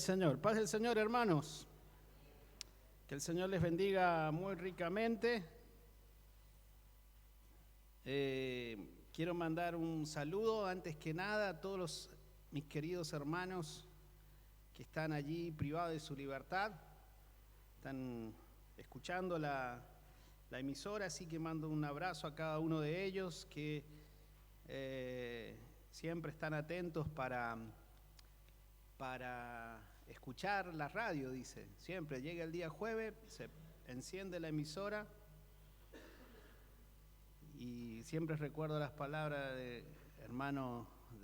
Señor. Paz del Señor, hermanos. Que el Señor les bendiga muy ricamente. Quiero mandar un saludo, antes que nada, a todos mis queridos hermanos que están allí privados de su libertad. Están escuchando la emisora, así que mando un abrazo a cada uno de ellos que siempre están atentos para escuchar la radio, dice. Siempre llega el día jueves, se enciende la emisora y siempre recuerdo las palabras de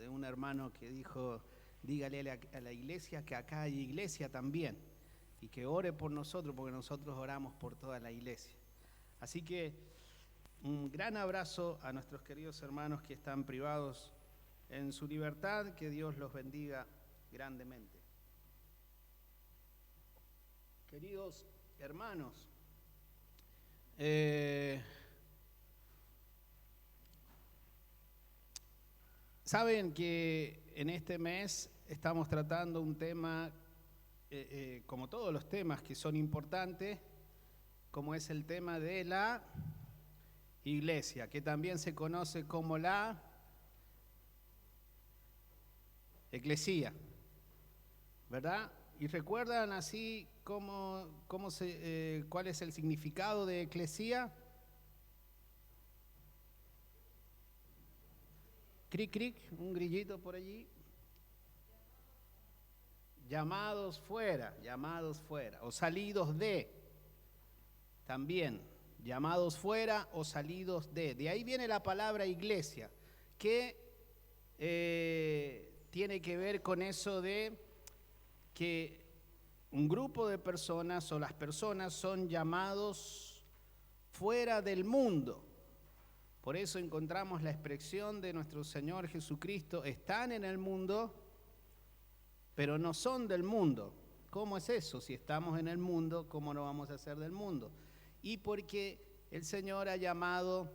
un hermano que dijo: dígale a la iglesia que acá hay iglesia también y que ore por nosotros, porque nosotros oramos por toda la iglesia. Así que un gran abrazo a nuestros queridos hermanos que están privados en su libertad, que Dios los bendiga grandemente. Queridos hermanos, saben que en este mes estamos tratando un tema, como todos los temas que son importantes, como es el tema de la iglesia, que también se conoce como la eclesía, ¿verdad? ¿Y recuerdan así cuál es el significado de eclesía? Cric, cric, un grillito por allí. Llamados fuera, o salidos de, también, llamados fuera o salidos de. De ahí viene la palabra iglesia, que tiene que ver con eso de que un grupo de personas o las personas son llamados fuera del mundo. Por eso encontramos la expresión de nuestro Señor Jesucristo: están en el mundo, pero no son del mundo. ¿Cómo es eso? Si estamos en el mundo, ¿cómo no vamos a ser del mundo? Y porque el Señor ha llamado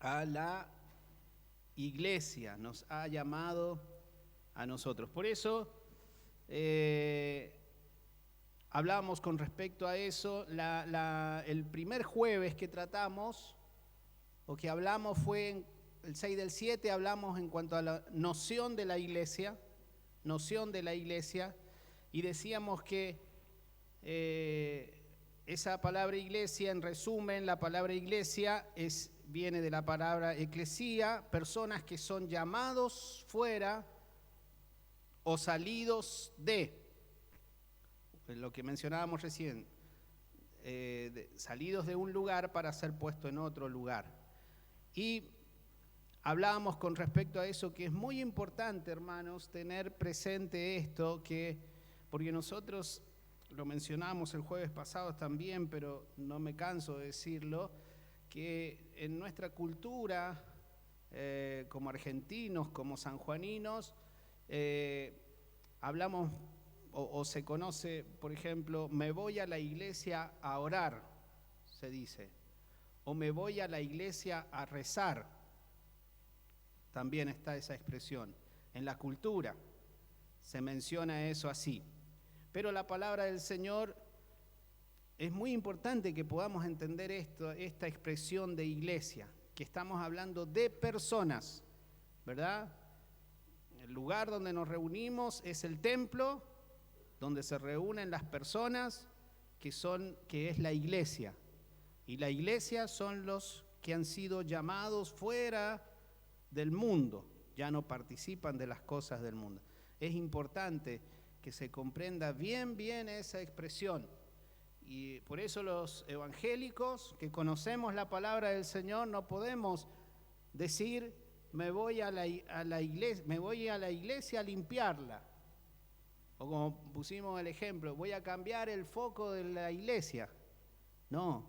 a la iglesia, nos ha llamado a nosotros. Por eso hablamos con respecto a eso. El primer jueves que tratamos, o que hablamos, fue el 6 del 7, hablamos en cuanto a la noción de la iglesia, y decíamos que esa palabra iglesia, en resumen, la palabra iglesia viene de la palabra eclesía, personas que son llamados fuera o salidos de, lo que mencionábamos recién, salidos de un lugar para ser puesto en otro lugar. Y hablábamos con respecto a eso, que es muy importante, hermanos, tener presente esto, porque nosotros lo mencionamos el jueves pasado también, pero no me canso de decirlo, que en nuestra cultura, como argentinos, como sanjuaninos, hablamos o se conoce, por ejemplo, me voy a la iglesia a orar, se dice, o me voy a la iglesia a rezar. También está esa expresión. En la cultura se menciona eso así. Pero la palabra del Señor, es muy importante que podamos entender esta expresión de iglesia, que estamos hablando de personas, ¿verdad? El lugar donde nos reunimos es el templo, donde se reúnen las personas que es la iglesia. Y la iglesia son los que han sido llamados fuera del mundo, ya no participan de las cosas del mundo. Es importante que se comprenda bien esa expresión. Y por eso los evangélicos que conocemos la palabra del Señor no podemos decir: me voy a la iglesia a limpiarla. O como pusimos el ejemplo, voy a cambiar el foco de la iglesia. No,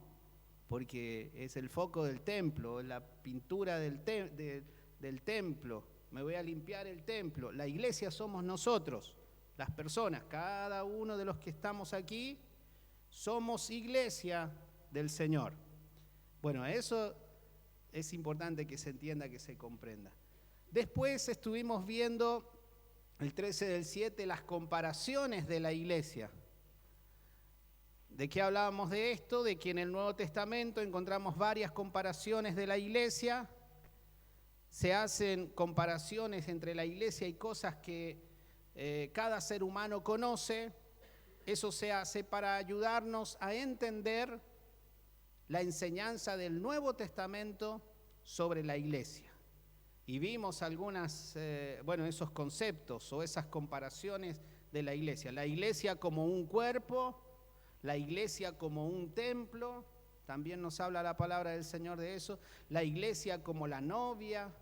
porque es el foco del templo, la pintura del templo. Me voy a limpiar el templo. La iglesia somos nosotros, las personas, cada uno de los que estamos aquí, somos iglesia del Señor. Bueno, eso es importante que se entienda, que se comprenda. Después estuvimos viendo el 13 del 7, las comparaciones de la iglesia. ¿De qué hablábamos de esto? De que en el Nuevo Testamento encontramos varias comparaciones de la iglesia. Se hacen comparaciones entre la iglesia y cosas que cada ser humano conoce. Eso se hace para ayudarnos a entender la enseñanza del Nuevo Testamento sobre la iglesia. Y vimos esos conceptos o esas comparaciones de la iglesia. La iglesia como un cuerpo, la iglesia como un templo, también nos habla la palabra del Señor de eso. La iglesia como la novia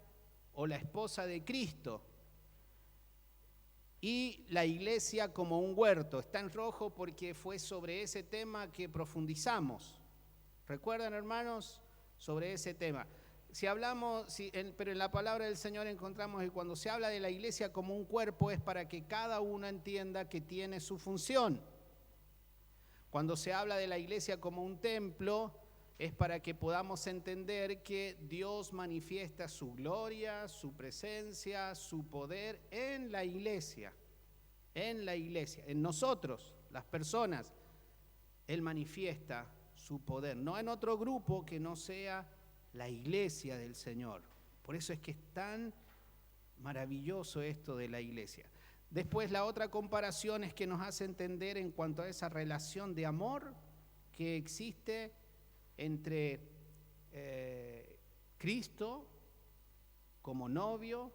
o la esposa de Cristo. Y la iglesia como un huerto. Está en rojo porque fue sobre ese tema que profundizamos. ¿Recuerdan, hermanos? Sobre ese tema. Pero en la palabra del Señor encontramos que cuando se habla de la iglesia como un cuerpo es para que cada uno entienda que tiene su función. Cuando se habla de la iglesia como un templo es para que podamos entender que Dios manifiesta su gloria, su presencia, su poder en la iglesia, en nosotros, las personas. Él manifiesta su poder, no en otro grupo que no sea la iglesia del Señor. Por eso es que es tan maravilloso esto de la iglesia. Después la otra comparación es que nos hace entender en cuanto a esa relación de amor que existe entre Cristo como novio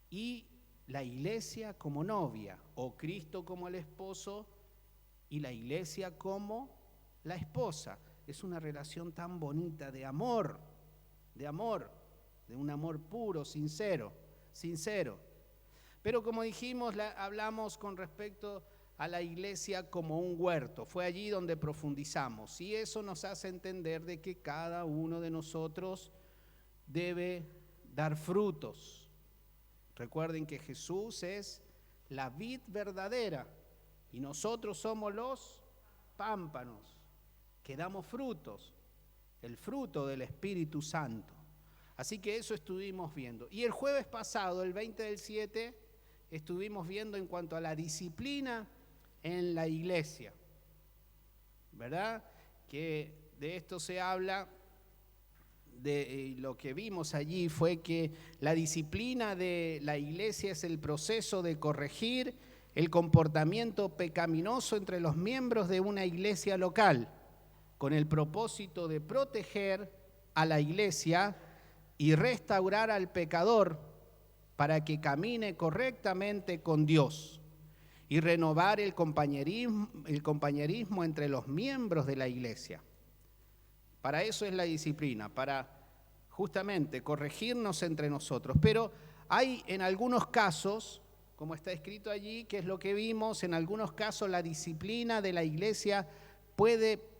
y la iglesia como novia, o Cristo como el esposo y la iglesia como la esposa. Es una relación tan bonita de amor, de un amor puro, sincero. Pero como dijimos, hablamos con respecto a la iglesia como un huerto. Fue allí donde profundizamos. Y eso nos hace entender de que cada uno de nosotros debe dar frutos. Recuerden que Jesús es la vid verdadera y nosotros somos los pámpanos que damos frutos, el fruto del Espíritu Santo. Así que eso estuvimos viendo. Y el jueves pasado, el 20 del 7, estuvimos viendo en cuanto a la disciplina en la iglesia, ¿verdad? Que de esto se habla, lo que vimos allí fue que la disciplina de la iglesia es el proceso de corregir el comportamiento pecaminoso entre los miembros de una iglesia local, con el propósito de proteger a la iglesia y restaurar al pecador para que camine correctamente con Dios y renovar el compañerismo entre los miembros de la iglesia. Para eso es la disciplina, para justamente corregirnos entre nosotros. Pero hay en algunos casos, como está escrito allí, que es lo que vimos, en algunos casos la disciplina de la iglesia puede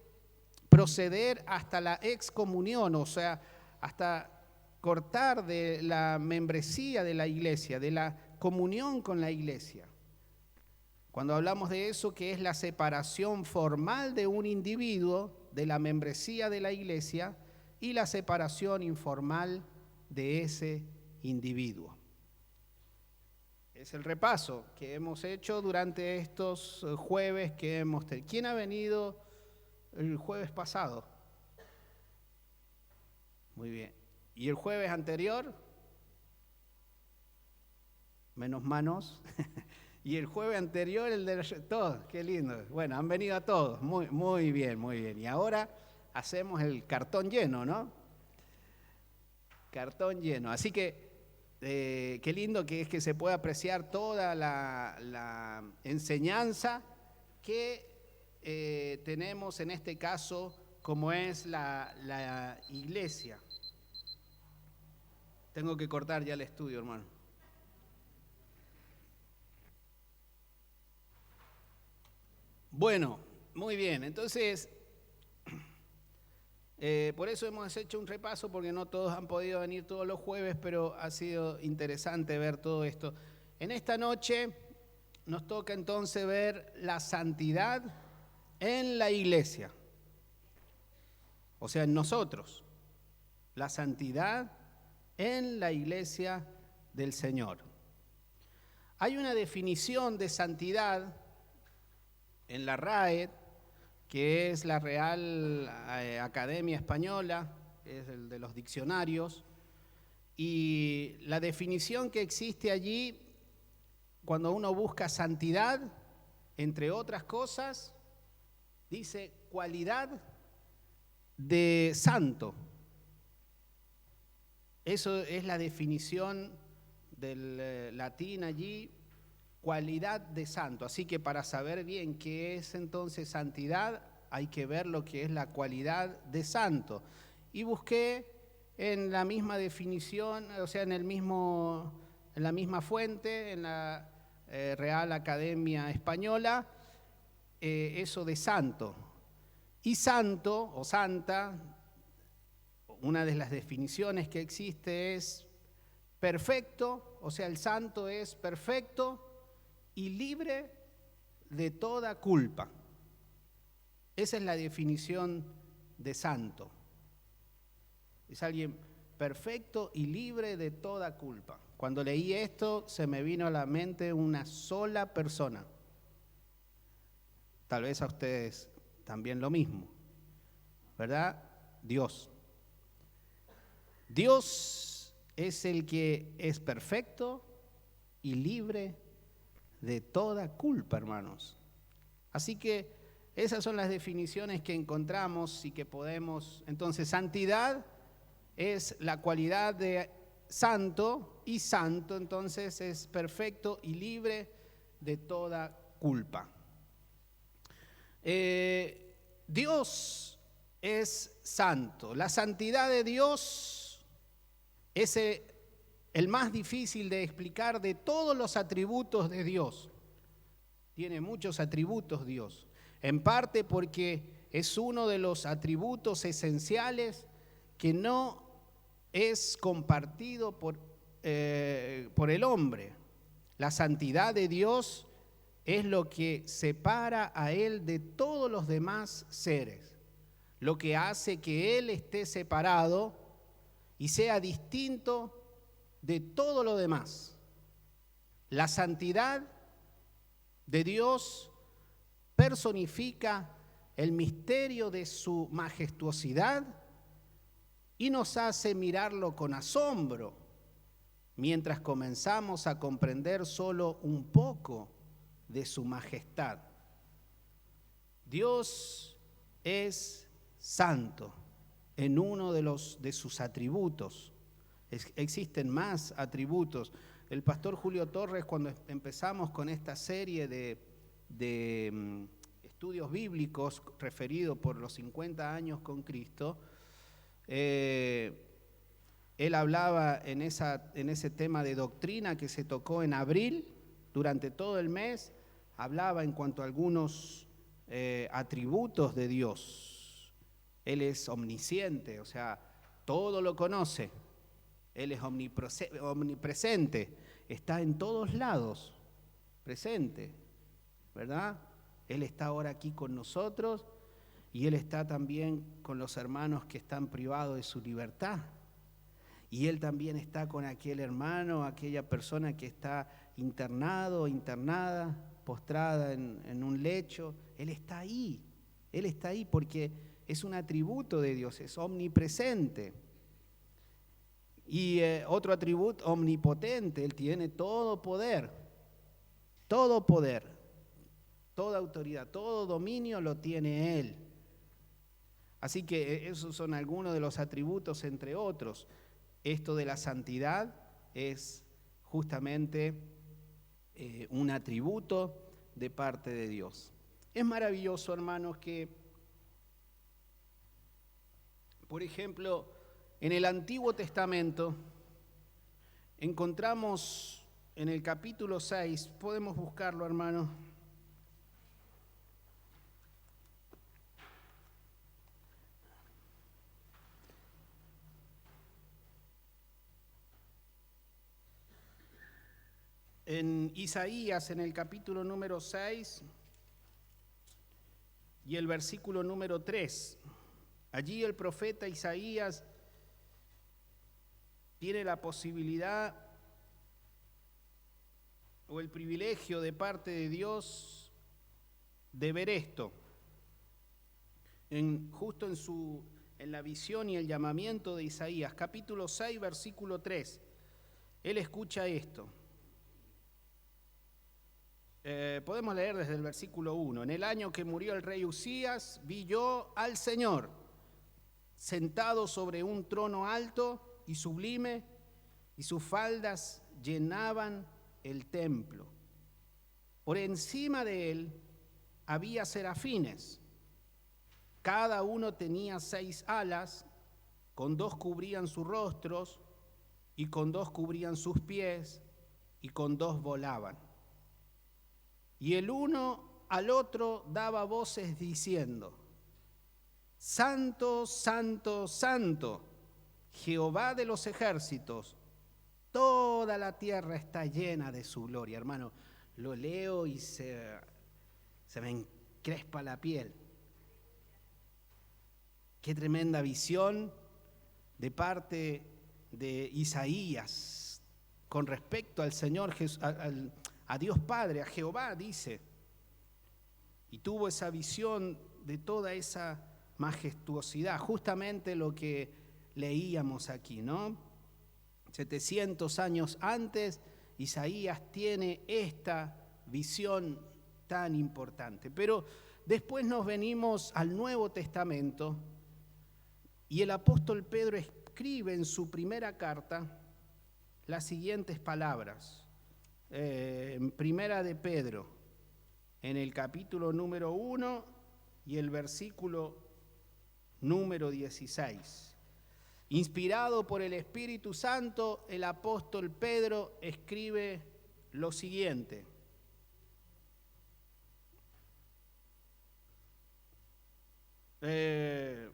proceder hasta la excomunión, o sea, hasta cortar de la membresía de la iglesia, de la comunión con la iglesia. Cuando hablamos de eso, que es la separación formal de un individuo de la membresía de la iglesia y la separación informal de ese individuo. Es el repaso que hemos hecho durante estos jueves que hemos tenido. ¿Quién ha venido el jueves pasado? Muy bien. ¿Y el jueves anterior? Menos manos. Y el jueves anterior, el de todos, qué lindo. Bueno, han venido a todos, muy bien, muy bien. Y ahora hacemos el cartón lleno, ¿no? Cartón lleno. Así que qué lindo que es que se pueda apreciar toda la enseñanza que tenemos en este caso, como es la iglesia. Tengo que cortar ya el estudio, hermano. Bueno, muy bien, entonces, por eso hemos hecho un repaso, porque no todos han podido venir todos los jueves, pero ha sido interesante ver todo esto. En esta noche nos toca entonces ver la santidad en la iglesia, o sea, en nosotros, la santidad en la iglesia del Señor. Hay una definición de santidad en la RAE, que es la Real Academia Española, es el de los diccionarios, y la definición que existe allí, cuando uno busca santidad, entre otras cosas, dice cualidad de santo. Eso es la definición del latín allí, cualidad de santo. Así que para saber bien qué es entonces santidad, hay que ver lo que es la cualidad de santo. Y busqué en la misma definición, o sea, en la misma fuente, en la Real Academia Española, eso de santo. Y santo o santa, una de las definiciones que existe es perfecto, o sea, el santo es perfecto y libre de toda culpa. Esa es la definición de santo. Es alguien perfecto y libre de toda culpa. Cuando leí esto, se me vino a la mente una sola persona. Tal vez a ustedes también lo mismo, ¿verdad? Dios. Dios es el que es perfecto y libre de toda culpa, hermanos. Así que esas son las definiciones que encontramos y que podemos. Entonces, santidad es la cualidad de santo, y santo entonces es perfecto y libre de toda culpa. Dios es santo. La santidad de Dios es el más difícil de explicar de todos los atributos de Dios. Tiene muchos atributos Dios, en parte porque es uno de los atributos esenciales que no es compartido por el hombre. La santidad de Dios es lo que separa a Él de todos los demás seres, lo que hace que Él esté separado y sea distinto de todo lo demás. La santidad de Dios personifica el misterio de su majestuosidad y nos hace mirarlo con asombro mientras comenzamos a comprender solo un poco de su majestad. Dios es santo en uno de sus atributos. Existen más atributos. El pastor Julio Torres, cuando empezamos con esta serie de estudios bíblicos referido por los 50 años con Cristo, él hablaba en ese tema de doctrina que se tocó en abril, durante todo el mes, hablaba en cuanto a algunos atributos de Dios. Él es omnisciente, o sea, todo lo conoce. Él es omnipresente, está en todos lados, presente, ¿verdad? Él está ahora aquí con nosotros y Él está también con los hermanos que están privados de su libertad. Y Él también está con aquel hermano, aquella persona que está internado, internada, postrada en un lecho. Él está ahí porque es un atributo de Dios, es omnipresente. Y otro atributo, omnipotente, Él tiene todo poder, toda autoridad, todo dominio lo tiene Él. Así que esos son algunos de los atributos, entre otros. Esto de la santidad es justamente un atributo de parte de Dios. Es maravilloso, hermanos, que, por ejemplo, en el Antiguo Testamento encontramos en el capítulo 6, podemos buscarlo, hermanos. En Isaías, en el capítulo número 6 y el versículo número 3, allí el profeta Isaías tiene la posibilidad o el privilegio de parte de Dios de ver esto. Justo en la visión y el llamamiento de Isaías, capítulo 6, versículo 3. Él escucha esto. Podemos leer desde el versículo 1. En el año que murió el rey Usías, vi yo al Señor sentado sobre un trono alto y sublime, y sus faldas llenaban el templo. Por encima de él había serafines. Cada uno tenía 6 alas, con 2 cubrían sus rostros, y con 2 cubrían sus pies, y con 2 volaban. Y el uno al otro daba voces diciendo: Santo, santo, santo, Jehová de los ejércitos, toda la tierra está llena de su gloria. Hermano, lo leo y se me encrespa la piel. Qué tremenda visión de parte de Isaías con respecto al Señor, a Dios Padre, a Jehová, dice. Y tuvo esa visión de toda esa majestuosidad, justamente lo que leíamos aquí, ¿no? 700 años antes, Isaías tiene esta visión tan importante. Pero después nos venimos al Nuevo Testamento y el apóstol Pedro escribe en su primera carta las siguientes palabras. En Primera de Pedro, en el capítulo número 1 y el versículo número 16. Inspirado por el Espíritu Santo, el apóstol Pedro escribe lo siguiente.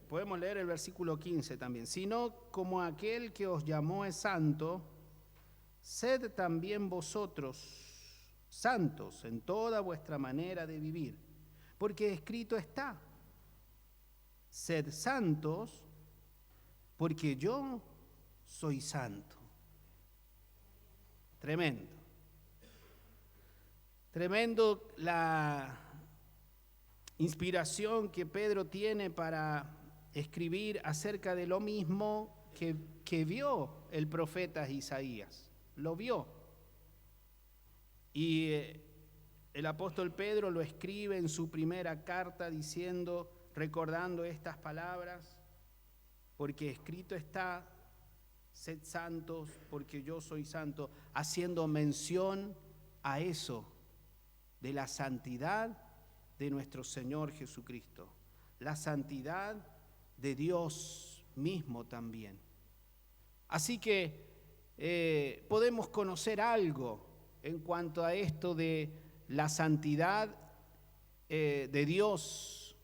Podemos leer el versículo 15 también. Sino como aquel que os llamó es santo, sed también vosotros santos en toda vuestra manera de vivir, porque escrito está: sed santos, porque yo soy santo. Tremendo. Tremendo la inspiración que Pedro tiene para escribir acerca de lo mismo que vio el profeta Isaías. Lo vio. Y el apóstol Pedro lo escribe en su primera carta diciendo, recordando estas palabras: porque escrito está, sed santos, porque yo soy santo, haciendo mención a eso, de la santidad de nuestro Señor Jesucristo, la santidad de Dios mismo también. Así que podemos conocer algo en cuanto a esto de la santidad de Dios.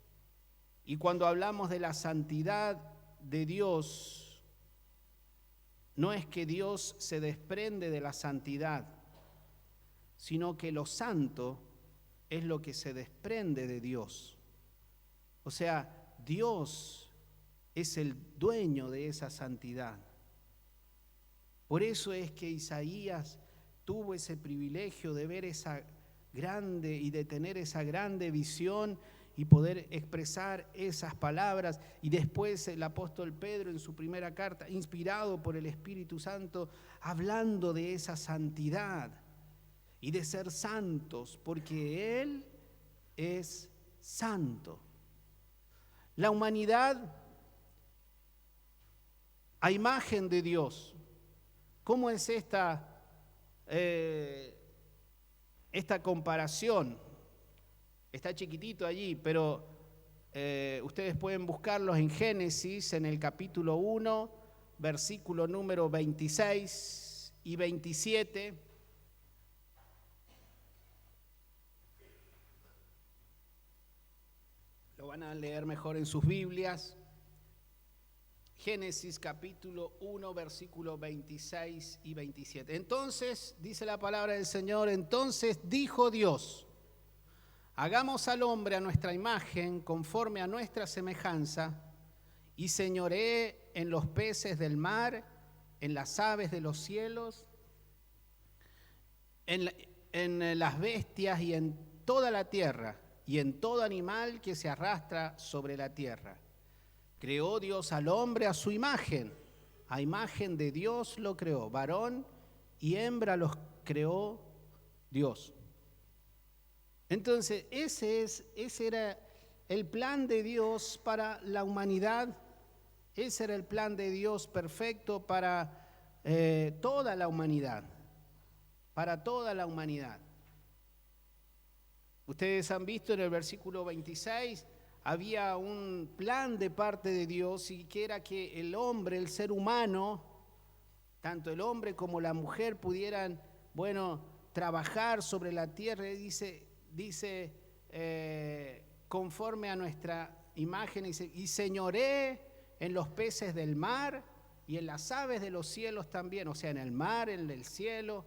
Y cuando hablamos de la santidad de Dios, no es que Dios se desprende de la santidad, sino que lo santo es lo que se desprende de Dios. O sea, Dios es el dueño de esa santidad. Por eso es que Isaías tuvo ese privilegio de ver esa grande y de tener esa grande visión y poder expresar esas palabras. Y después el apóstol Pedro en su primera carta, inspirado por el Espíritu Santo, hablando de esa santidad y de ser santos, porque Él es santo. La humanidad, a imagen de Dios, ¿cómo es esta comparación? Está chiquitito allí, pero ustedes pueden buscarlos en Génesis, en el capítulo 1, versículo número 26 y 27. Lo van a leer mejor en sus Biblias. Génesis capítulo 1, versículo 26 y 27. Entonces, dice la palabra del Señor, entonces dijo Dios: hagamos al hombre a nuestra imagen, conforme a nuestra semejanza, y señoree en los peces del mar, en las aves de los cielos, en en las bestias y en toda la tierra, y en todo animal que se arrastra sobre la tierra. Creó Dios al hombre a su imagen. A imagen de Dios lo creó. Varón y hembra los creó Dios. Entonces, ese era el plan de Dios para la humanidad. Ese era el plan de Dios perfecto para toda la humanidad. Para toda la humanidad. Ustedes han visto en el versículo 26, había un plan de parte de Dios y que era que el hombre, el ser humano, tanto el hombre como la mujer pudieran, trabajar sobre la tierra. Dice conforme a nuestra imagen, dice, y señoré en los peces del mar y en las aves de los cielos también, o sea, en el mar, en el cielo,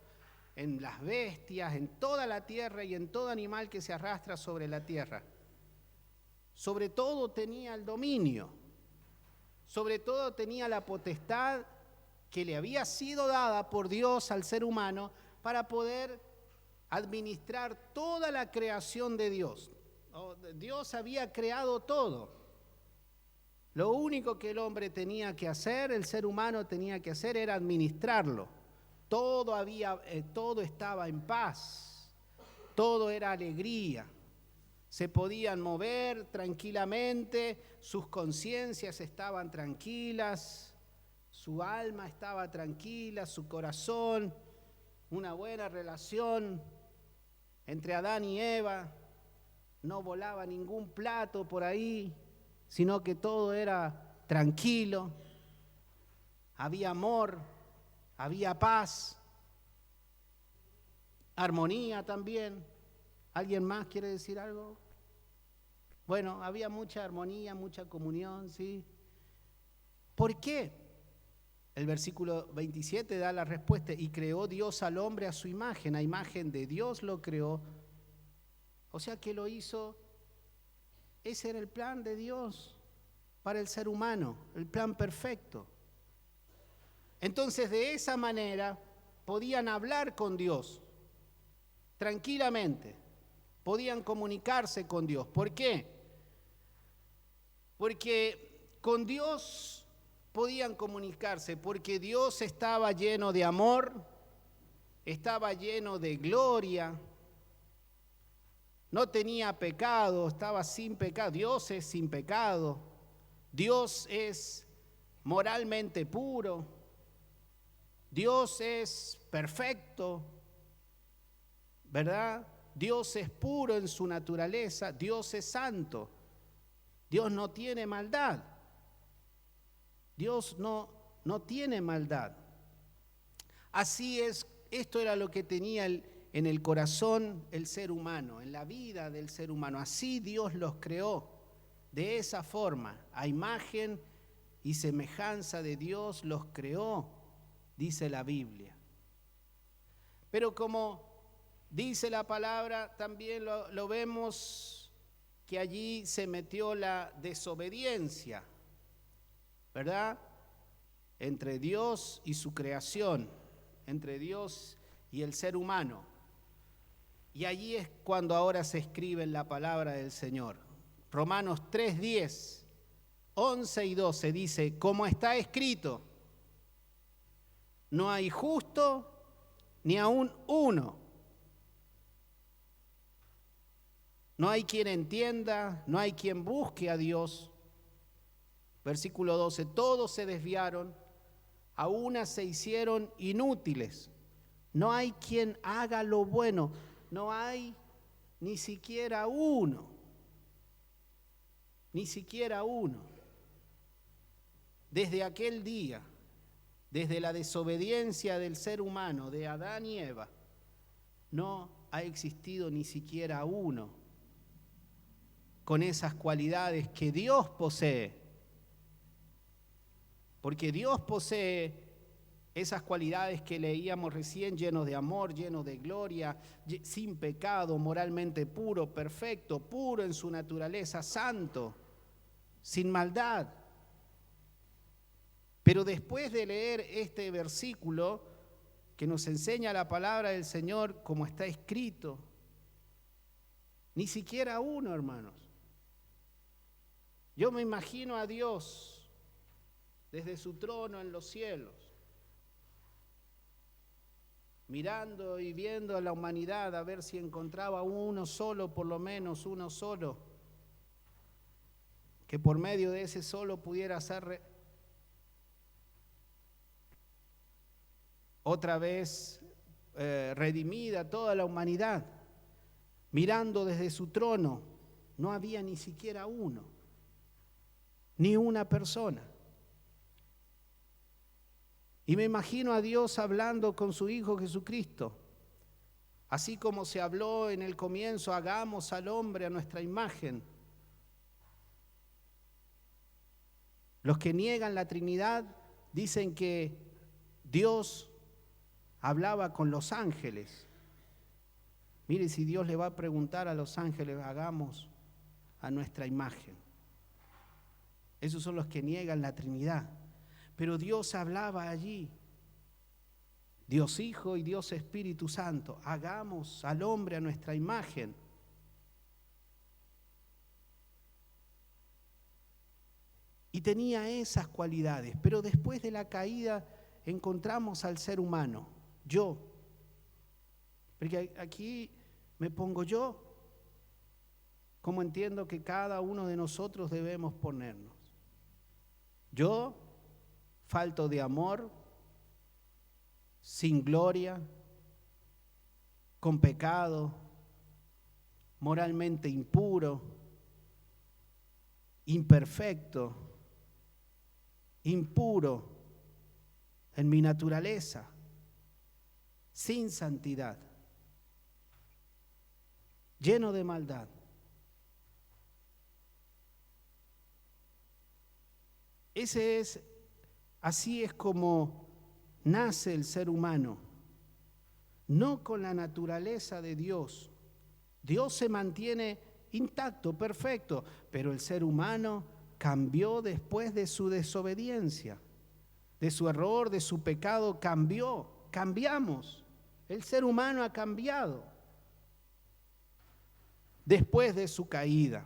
en las bestias, en toda la tierra y en todo animal que se arrastra sobre la tierra. Sobre todo tenía el dominio, sobre todo tenía la potestad que le había sido dada por Dios al ser humano para poder administrar toda la creación de Dios. Dios había creado todo. Lo único que el hombre tenía que hacer, el ser humano tenía que hacer, era administrarlo. Todo estaba en paz, todo era alegría. Se podían mover tranquilamente, sus conciencias estaban tranquilas, su alma estaba tranquila, su corazón, una buena relación entre Adán y Eva, no volaba ningún plato por ahí, sino que todo era tranquilo, había amor, había paz, armonía también. ¿Alguien más quiere decir algo? Bueno, había mucha armonía, mucha comunión, ¿sí? ¿Por qué? El versículo 27 da la respuesta, y creó Dios al hombre a su imagen, a imagen de Dios lo creó. O sea que lo hizo, ese era el plan de Dios para el ser humano, el plan perfecto. Entonces, de esa manera podían hablar con Dios tranquilamente, podían comunicarse con Dios. ¿Por qué? Porque con Dios podían comunicarse, porque Dios estaba lleno de amor, estaba lleno de gloria, no tenía pecado, estaba sin pecado. Dios es sin pecado, Dios es moralmente puro, Dios es perfecto, ¿verdad? Dios es puro en su naturaleza, Dios es santo, Dios no tiene maldad, Dios no tiene maldad. Así es, esto era lo que tenía en el corazón el ser humano, en la vida del ser humano. Así Dios los creó, de esa forma, a imagen y semejanza de Dios los creó, dice la Biblia. Pero como dice la palabra, también lo vemos que allí se metió la desobediencia, ¿verdad? Entre Dios y su creación, entre Dios y el ser humano. Y allí es cuando ahora se escribe en la palabra del Señor. Romanos 3:10, 11 y 12 dice, como está escrito, no hay justo ni aún uno. No hay quien entienda, no hay quien busque a Dios. Versículo 12, todos se desviaron, a una se hicieron inútiles. No hay quien haga lo bueno, no hay ni siquiera uno, ni siquiera uno. Desde aquel día, desde la desobediencia del ser humano, de Adán y Eva, no ha existido ni siquiera uno con esas cualidades que Dios posee. Porque Dios posee esas cualidades que leíamos recién, llenos de amor, llenos de gloria, sin pecado, moralmente puro, perfecto, puro en su naturaleza, santo, sin maldad. Pero después de leer este versículo, que nos enseña la palabra del Señor como está escrito. Ni siquiera uno, hermanos. Yo me imagino a Dios desde su trono en los cielos, mirando y viendo a la humanidad a ver si encontraba uno solo, por lo menos uno solo, que por medio de ese solo pudiera ser otra vez redimida toda la humanidad. Mirando desde su trono, no había ni siquiera uno, ni una persona. Y me imagino a Dios hablando con su Hijo Jesucristo, así como se habló en el comienzo, hagamos al hombre a nuestra imagen. Los que niegan la Trinidad dicen que Dios hablaba con los ángeles. Mire, si Dios le va a preguntar a los ángeles, hagamos a nuestra imagen. Esos son los que niegan la Trinidad. Pero Dios hablaba allí. Dios Hijo y Dios Espíritu Santo. Hagamos al hombre a nuestra imagen. Y tenía esas cualidades. Pero después de la caída encontramos al ser humano. Yo. Porque aquí me pongo yo, como entiendo que cada uno de nosotros debemos ponernos. Yo, falto de amor, sin gloria, con pecado, moralmente impuro, imperfecto, impuro en mi naturaleza, sin santidad, lleno de maldad. Así es como nace el ser humano, no con la naturaleza de Dios. Dios se mantiene intacto, perfecto, pero el ser humano cambió después de su desobediencia, de su error, de su pecado, cambiamos. El ser humano ha cambiado después de su caída.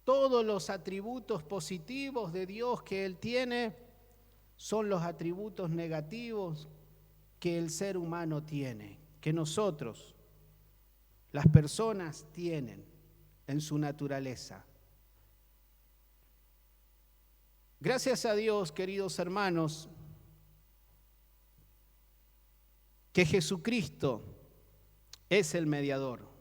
Todos los atributos positivos de Dios que Él tiene son los atributos negativos que el ser humano tiene, que nosotros, las personas, tienen en su naturaleza. Gracias a Dios, queridos hermanos, que Jesucristo es el mediador.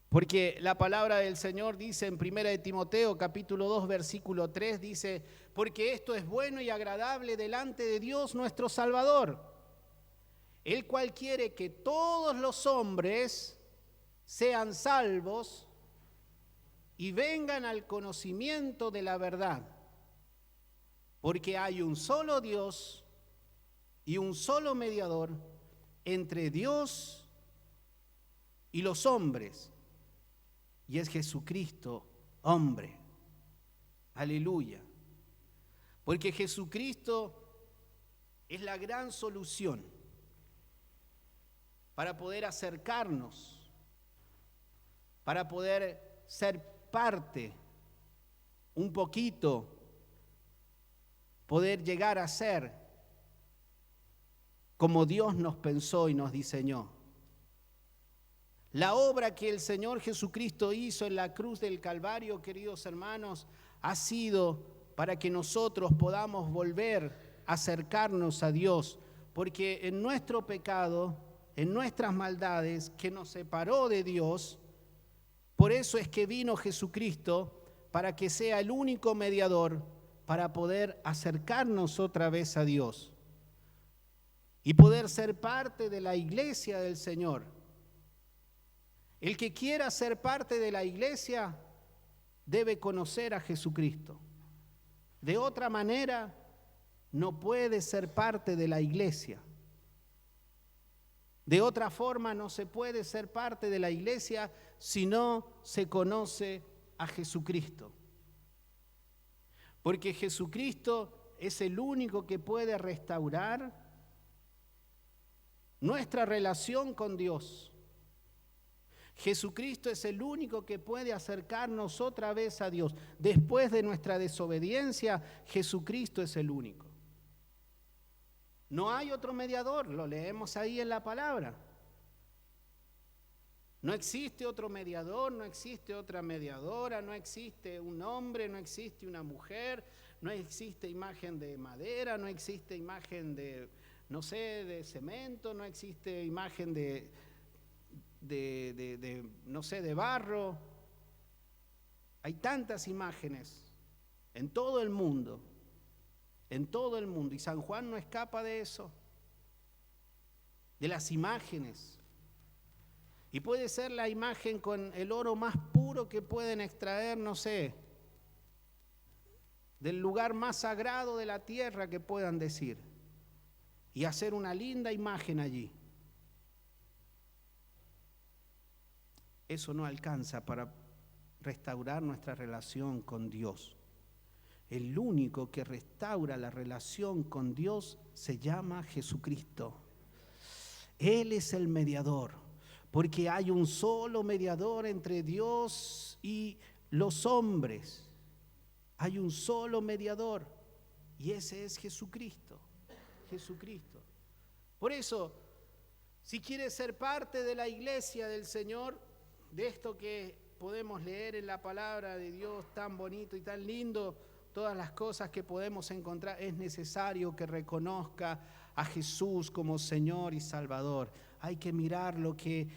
Porque la palabra del Señor dice en 1 de Timoteo capítulo 2 versículo 3, dice, porque esto es bueno y agradable delante de Dios nuestro Salvador, el cual quiere que todos los hombres sean salvos y vengan al conocimiento de la verdad. Porque hay un solo Dios y un solo mediador entre Dios y los hombres, y es Jesucristo, hombre. Aleluya. Porque Jesucristo es la gran solución para poder acercarnos, para poder ser parte, un poquito, poder llegar a ser como Dios nos pensó y nos diseñó. La obra que el Señor Jesucristo hizo en la cruz del Calvario, queridos hermanos, ha sido para que nosotros podamos volver a acercarnos a Dios, porque en nuestro pecado, en nuestras maldades que nos separó de Dios, por eso es que vino Jesucristo, para que sea el único mediador para poder acercarnos otra vez a Dios y poder ser parte de la iglesia del Señor. El que quiera ser parte de la iglesia debe conocer a Jesucristo. De otra manera, no puede ser parte de la iglesia. De otra forma, no se puede ser parte de la iglesia si no se conoce a Jesucristo. Porque Jesucristo es el único que puede restaurar nuestra relación con Dios. Jesucristo es el único que puede acercarnos otra vez a Dios. Después de nuestra desobediencia, Jesucristo es el único. No hay otro mediador, lo leemos ahí en la palabra. No existe otro mediador, no existe otra mediadora, no existe un hombre, no existe una mujer, no existe imagen de madera, no existe imagen de, no sé, de cemento, no existe imagen de no sé, de barro. Hay tantas imágenes en todo el mundo, y San Juan no escapa de eso, de las imágenes. Y puede ser la imagen con el oro más puro que pueden extraer, no sé, del lugar más sagrado de la tierra que puedan decir, y hacer una linda imagen allí. Eso no alcanza para restaurar nuestra relación con Dios. El único que restaura la relación con Dios se llama Jesucristo. Él es el mediador. Porque hay un solo mediador entre Dios y los hombres. Hay un solo mediador, y ese es Jesucristo. Jesucristo. Por eso, si quieres ser parte de la iglesia del Señor, de esto que podemos leer en la palabra de Dios tan bonito y tan lindo, todas las cosas que podemos encontrar, es necesario que reconozca a Jesús como Señor y Salvador. Hay que mirar lo que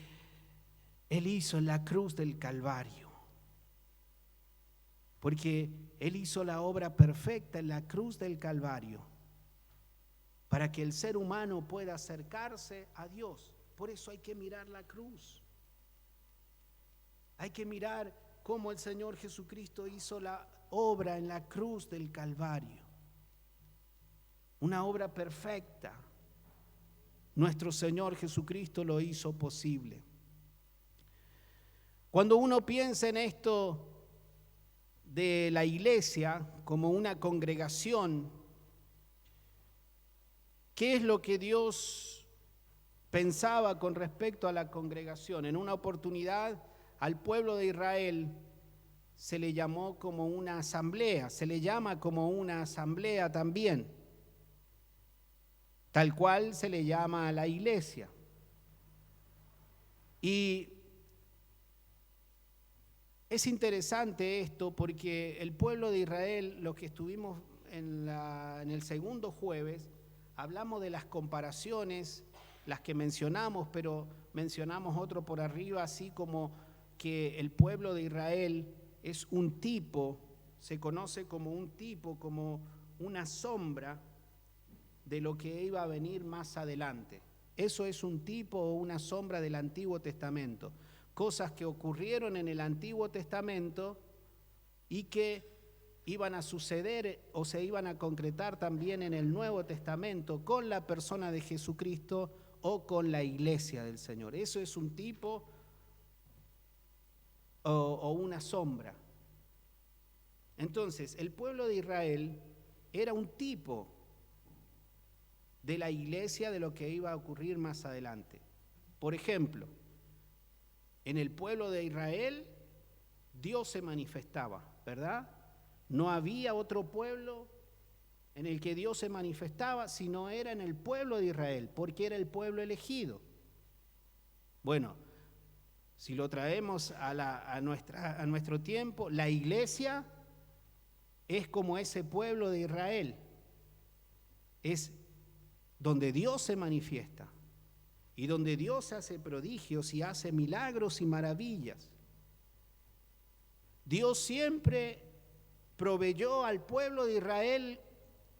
Él hizo en la cruz del Calvario, porque Él hizo la obra perfecta en la cruz del Calvario para que el ser humano pueda acercarse a Dios. Por eso hay que mirar la cruz. Hay que mirar cómo el Señor Jesucristo hizo la obra en la cruz del Calvario. Una obra perfecta. Nuestro Señor Jesucristo lo hizo posible. Cuando uno piensa en esto de la iglesia como una congregación, ¿qué es lo que Dios pensaba con respecto a la congregación? En una oportunidad al pueblo de Israel se le llamó como una asamblea, se le llama como una asamblea también, tal cual se le llama a la iglesia. Y es interesante esto porque el pueblo de Israel, los que estuvimos en el segundo jueves, hablamos de las comparaciones, las que mencionamos, pero mencionamos otro por arriba, así como que el pueblo de Israel es un tipo, se conoce como un tipo, como una sombra de lo que iba a venir más adelante. Eso es un tipo o una sombra del Antiguo Testamento. Cosas que ocurrieron en el Antiguo Testamento y que iban a suceder o se iban a concretar también en el Nuevo Testamento con la persona de Jesucristo o con la iglesia del Señor. Eso es un tipo o una sombra. Entonces, el pueblo de Israel era un tipo de la iglesia de lo que iba a ocurrir más adelante. Por ejemplo, en el pueblo de Israel, Dios se manifestaba, ¿verdad? No había otro pueblo en el que Dios se manifestaba, sino era en el pueblo de Israel, porque era el pueblo elegido. Bueno, si lo traemos a nuestro tiempo, la iglesia es como ese pueblo de Israel, es donde Dios se manifiesta. Y donde Dios hace prodigios y hace milagros y maravillas. Dios siempre proveyó al pueblo de Israel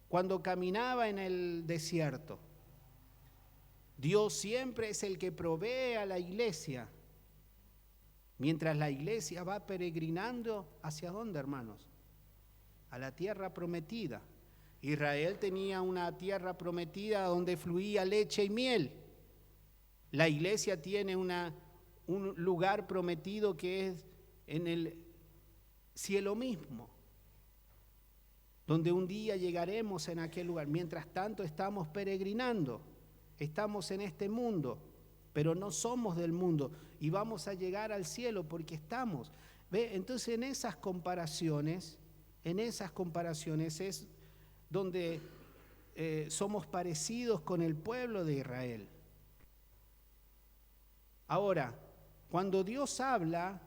cuando caminaba en el desierto. Dios siempre es el que provee a la iglesia. Mientras la iglesia va peregrinando, ¿hacia dónde, hermanos? A la tierra prometida. Israel tenía una tierra prometida donde fluía leche y miel. La iglesia tiene un lugar prometido que es en el cielo mismo. donde un día llegaremos en aquel lugar. Mientras tanto estamos peregrinando, estamos en este mundo, pero no somos del mundo y vamos a llegar al cielo porque estamos. ¿Ve? Entonces en esas comparaciones es donde somos parecidos con el pueblo de Israel. Ahora, cuando Dios habla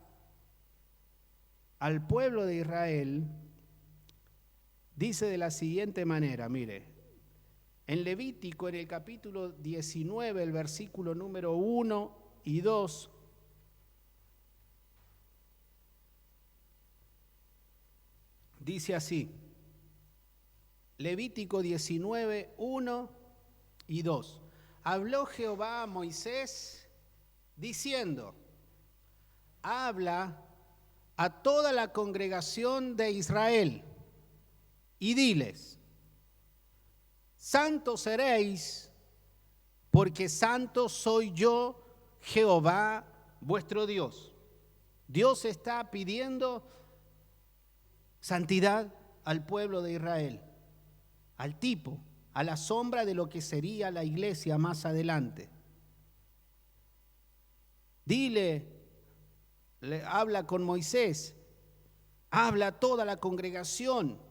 al pueblo de Israel, dice de la siguiente manera, mire, en Levítico, en el capítulo 19, el versículo número 1 y 2, dice así, Levítico 19, 1 y 2. Habló Jehová a Moisés diciendo, habla a toda la congregación de Israel y diles, santos seréis, porque santo soy yo, Jehová vuestro Dios. Dios está pidiendo santidad al pueblo de Israel, al tipo, a la sombra de lo que sería la iglesia más adelante. Dile, habla con Moisés, habla a toda la congregación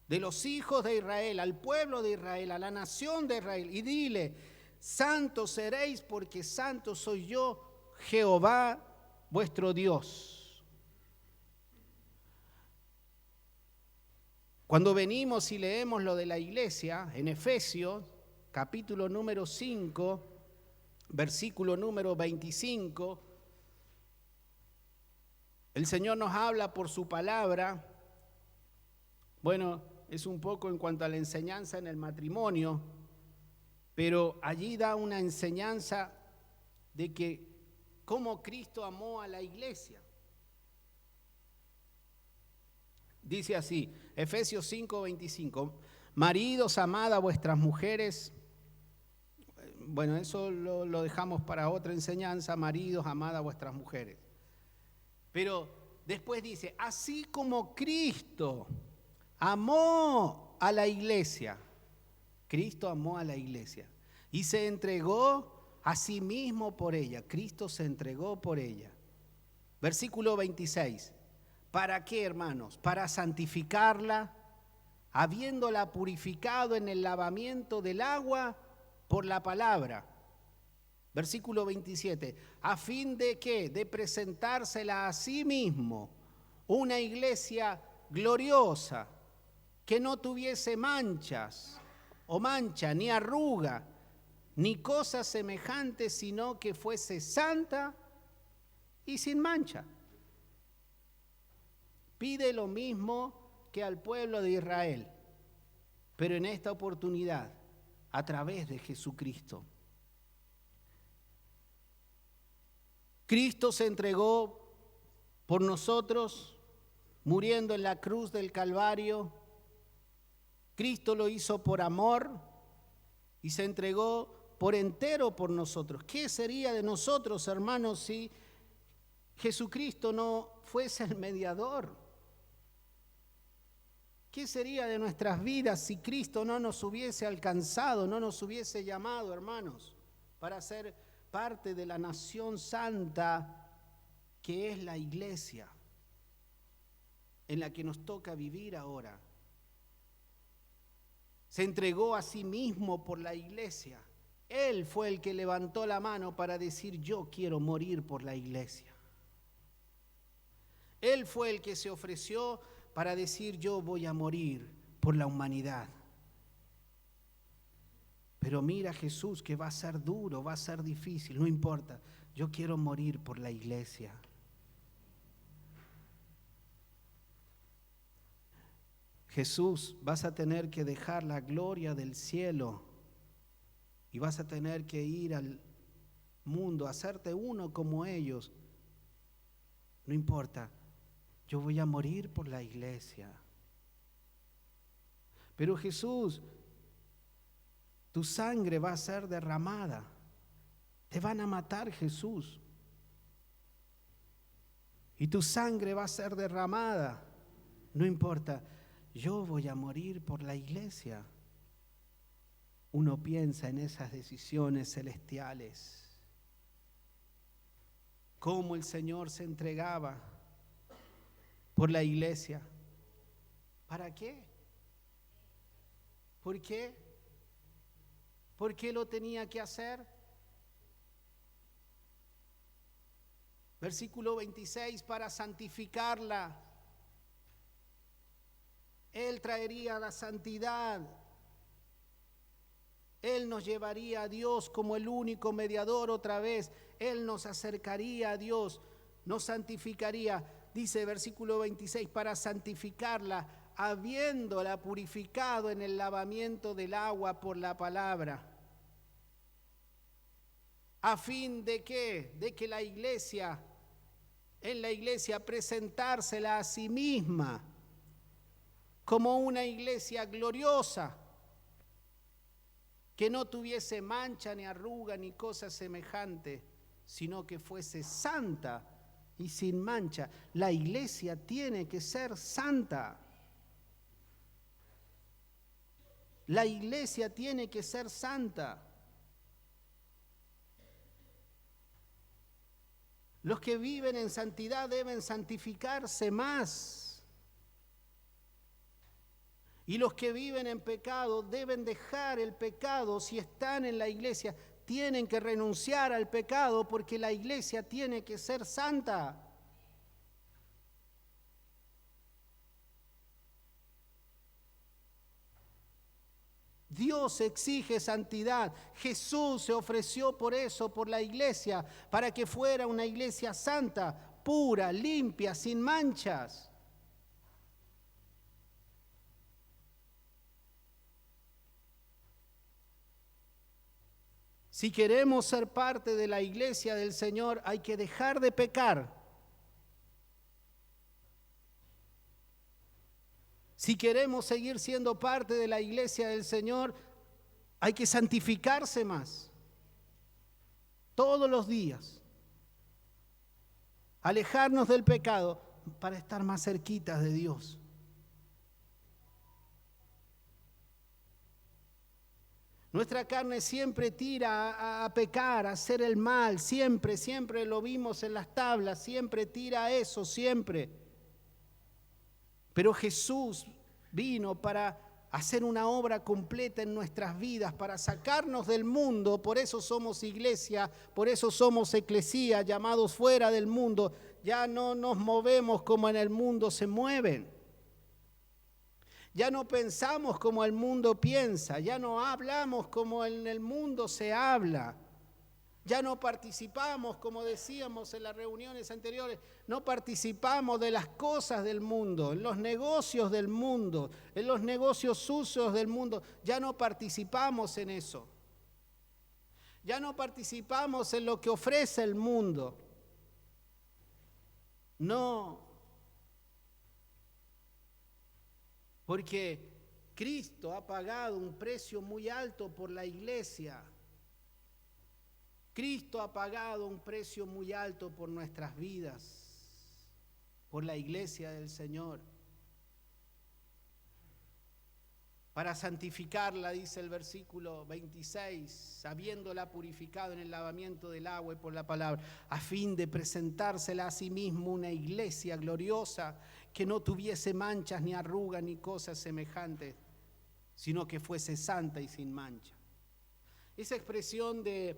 de los hijos de Israel, al pueblo de Israel, a la nación de Israel, y dile, santos seréis porque santo soy yo, Jehová vuestro Dios. Cuando venimos y leemos lo de la iglesia, en Efesios, capítulo número 5, versículo número 25, el Señor nos habla por su palabra. Bueno, es un poco en cuanto a la enseñanza en el matrimonio, pero allí da una enseñanza de que cómo Cristo amó a la iglesia. Dice así, Efesios 5, 25, maridos, amad a vuestras mujeres. Bueno, eso lo dejamos para otra enseñanza, maridos, amad a vuestras mujeres. Pero después dice, así como Cristo amó a la iglesia, Cristo amó a la iglesia y se entregó a sí mismo por ella, Cristo se entregó por ella. Versículo 26, ¿para qué, hermanos? Para santificarla, habiéndola purificado en el lavamiento del agua por la palabra. Versículo 27, a fin de ¿qué? De presentársela a sí mismo, una iglesia gloriosa, que no tuviese manchas o mancha, ni arruga, ni cosa semejante, sino que fuese santa y sin mancha. Pide lo mismo que al pueblo de Israel, pero en esta oportunidad, a través de Jesucristo. Cristo se entregó por nosotros, muriendo en la cruz del Calvario. Cristo lo hizo por amor y se entregó por entero por nosotros. ¿Qué sería de nosotros, hermanos, si Jesucristo no fuese el mediador? ¿Qué sería de nuestras vidas si Cristo no nos hubiese alcanzado, no nos hubiese llamado, hermanos, para ser parte de la nación santa que es la iglesia en la que nos toca vivir ahora? Se entregó a sí mismo por la iglesia. Él fue el que levantó la mano para decir, yo quiero morir por la iglesia. Él fue el que se ofreció para decir, yo voy a morir por la humanidad. Pero mira Jesús, que va a ser duro, va a ser difícil, no importa, yo quiero morir por la iglesia. Jesús, vas a tener que dejar la gloria del cielo y vas a tener que ir al mundo, hacerte uno como ellos. No importa, yo voy a morir por la iglesia. Pero Jesús, tu sangre va a ser derramada. Te van a matar, Jesús. Y tu sangre va a ser derramada. No importa, yo voy a morir por la iglesia. Uno piensa en esas decisiones celestiales, cómo el Señor se entregaba por la iglesia. ¿Para qué? ¿Por qué? ¿Por qué lo tenía que hacer? Versículo 26, para santificarla. Él traería la santidad. Él nos llevaría a Dios como el único mediador otra vez. Él nos acercaría a Dios, nos santificaría. Dice versículo 26, para santificarla, habiéndola purificado en el lavamiento del agua por la palabra. ¿A fin de qué? De que la iglesia, en la iglesia presentársela a sí misma como una iglesia gloriosa, que no tuviese mancha, ni arruga, ni cosa semejante, sino que fuese santa y sin mancha. La iglesia tiene que ser santa. La iglesia tiene que ser santa. Los que viven en santidad deben santificarse más. Y los que viven en pecado deben dejar el pecado. Si están en la iglesia, tienen que renunciar al pecado porque la iglesia tiene que ser santa. Dios exige santidad. Jesús se ofreció por eso, por la iglesia, para que fuera una iglesia santa, pura, limpia, sin manchas. Si queremos ser parte de la iglesia del Señor, hay que dejar de pecar. Si queremos seguir siendo parte de la iglesia del Señor, hay que santificarse más. Todos los días. Alejarnos del pecado para estar más cerquitas de Dios. Nuestra carne siempre tira a pecar, a hacer el mal, siempre lo vimos en las tablas, siempre tira a eso, siempre. Pero Jesús vino para hacer una obra completa en nuestras vidas, para sacarnos del mundo. Por eso somos iglesia, por eso somos eclesía, llamados fuera del mundo. Ya no nos movemos como en el mundo se mueven. Ya no pensamos como el mundo piensa, ya no hablamos como en el mundo se habla. Ya no participamos, como decíamos en las reuniones anteriores, no participamos de las cosas del mundo, en los negocios del mundo, en los negocios sucios del mundo. Ya no participamos en eso. Ya no participamos en lo que ofrece el mundo. No. Porque Cristo ha pagado un precio muy alto por la iglesia. Cristo ha pagado un precio muy alto por nuestras vidas, por la iglesia del Señor. Para santificarla, dice el versículo 26, habiéndola purificado en el lavamiento del agua y por la palabra, a fin de presentársela a sí mismo una iglesia gloriosa, que no tuviese manchas ni arrugas ni cosas semejantes, sino que fuese santa y sin mancha. Esa expresión de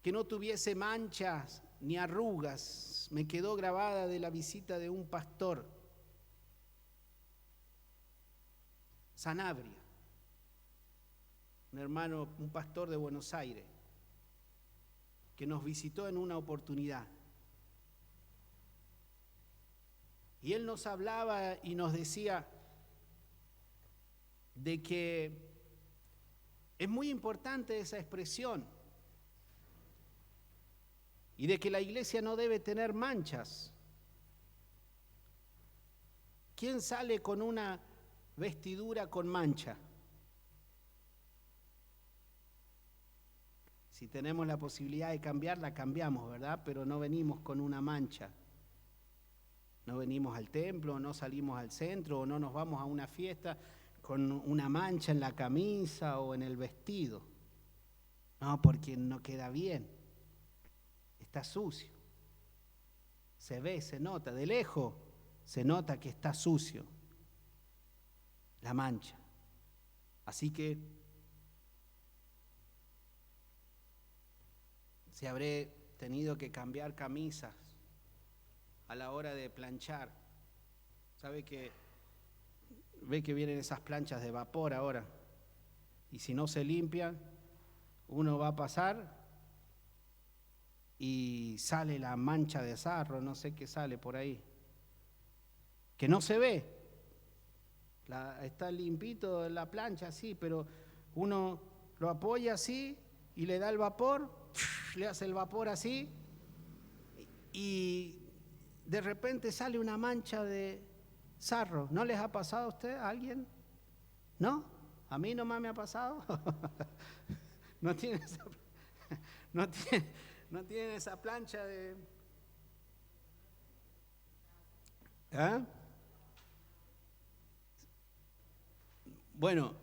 que no tuviese manchas ni arrugas me quedó grabada de la visita de un pastor, Sanabria, un hermano, un pastor de Buenos Aires, que nos visitó en una oportunidad. Y él nos hablaba y nos decía de que es muy importante esa expresión y de que la iglesia no debe tener manchas. ¿Quién sale con una vestidura con mancha? Si tenemos la posibilidad de cambiarla, cambiamos, ¿verdad? Pero no venimos con una mancha. No venimos al templo, no salimos al centro, o no nos vamos a una fiesta con una mancha en la camisa o en el vestido. No, porque no queda bien. Está sucio. Se ve, se nota, de lejos se nota que está sucio la mancha. Así que si habré tenido que cambiar camisas a la hora de planchar, ve que vienen esas planchas de vapor ahora, y si no se limpian, uno va a pasar y sale la mancha de sarro, no sé qué sale por ahí, que no se ve, está limpito la plancha así, pero uno lo apoya así y le da el vapor, le hace el vapor así y de repente sale una mancha de sarro. ¿No les ha pasado a usted, a alguien? ¿No? ¿A mí nomás me ha pasado? ¿No tiene esa plancha de... ¿Ah? Bueno,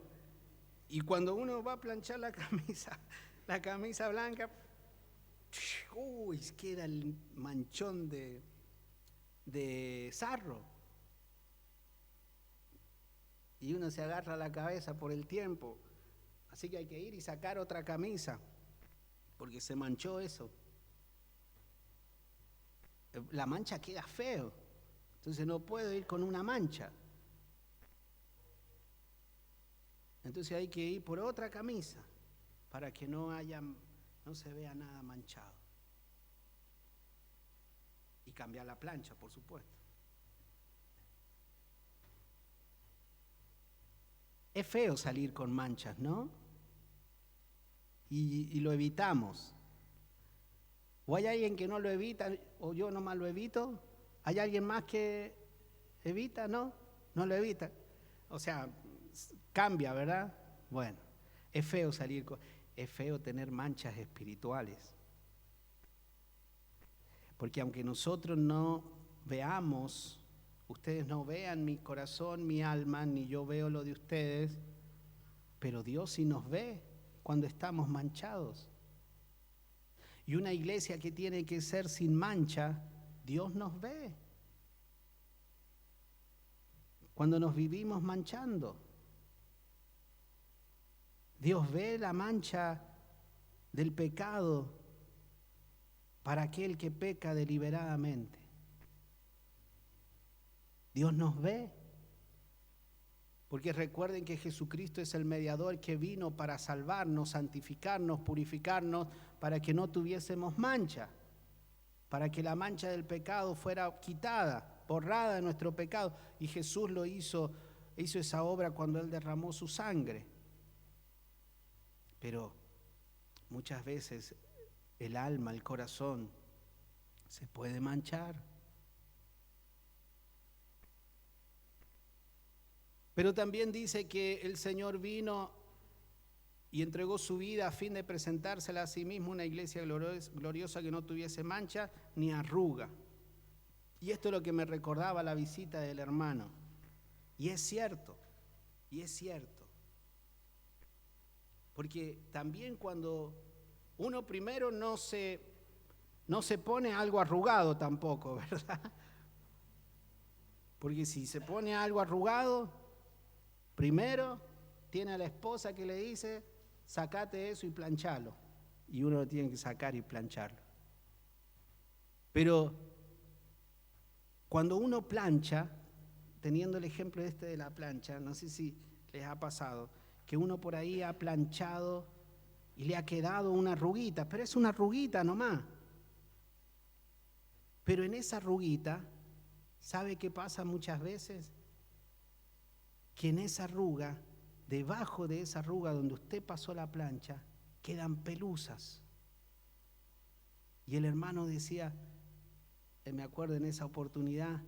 y cuando uno va a planchar la camisa blanca, uy, queda el manchón de sarro. Y uno se agarra la cabeza por el tiempo. Así que hay que ir y sacar otra camisa, porque se manchó eso. La mancha queda feo, entonces no puedo ir con una mancha. Entonces hay que ir por otra camisa para que no se vea nada manchado. Y cambiar la plancha, por supuesto. Es feo salir con manchas, ¿no? Y lo evitamos. ¿O hay alguien que no lo evita, o yo nomás lo evito? ¿Hay alguien más que evita? No lo evita. O sea, cambia, ¿verdad? Bueno, es feo es feo tener manchas espirituales. Porque aunque nosotros no veamos, ustedes no vean mi corazón, mi alma, ni yo veo lo de ustedes, pero Dios sí nos ve cuando estamos manchados. Y una iglesia que tiene que ser sin mancha, Dios nos ve cuando nos vivimos manchando. Dios ve la mancha del pecado para aquel que peca deliberadamente. Dios nos ve. Porque recuerden que Jesucristo es el mediador que vino para salvarnos, santificarnos, purificarnos, para que no tuviésemos mancha, para que la mancha del pecado fuera quitada, borrada de nuestro pecado. Y Jesús hizo esa obra cuando Él derramó su sangre. Pero muchas veces el alma, el corazón, se puede manchar. Pero también dice que el Señor vino y entregó su vida a fin de presentársela a sí mismo una iglesia gloriosa que no tuviese mancha ni arruga. Y esto es lo que me recordaba la visita del hermano. Y es cierto. Porque también cuando uno primero no se pone algo arrugado tampoco, ¿verdad? Porque si se pone algo arrugado, primero tiene a la esposa que le dice, sacate eso y planchalo. Y uno lo tiene que sacar y plancharlo. Pero cuando uno plancha, teniendo el ejemplo de la plancha, no sé si les ha pasado, que uno por ahí ha planchado y le ha quedado una arruguita, pero es una arruguita nomás. Pero en esa arruguita, ¿sabe qué pasa muchas veces? Que en esa arruga, debajo de esa arruga donde usted pasó la plancha, quedan pelusas. Y el hermano decía, me acuerdo en esa oportunidad,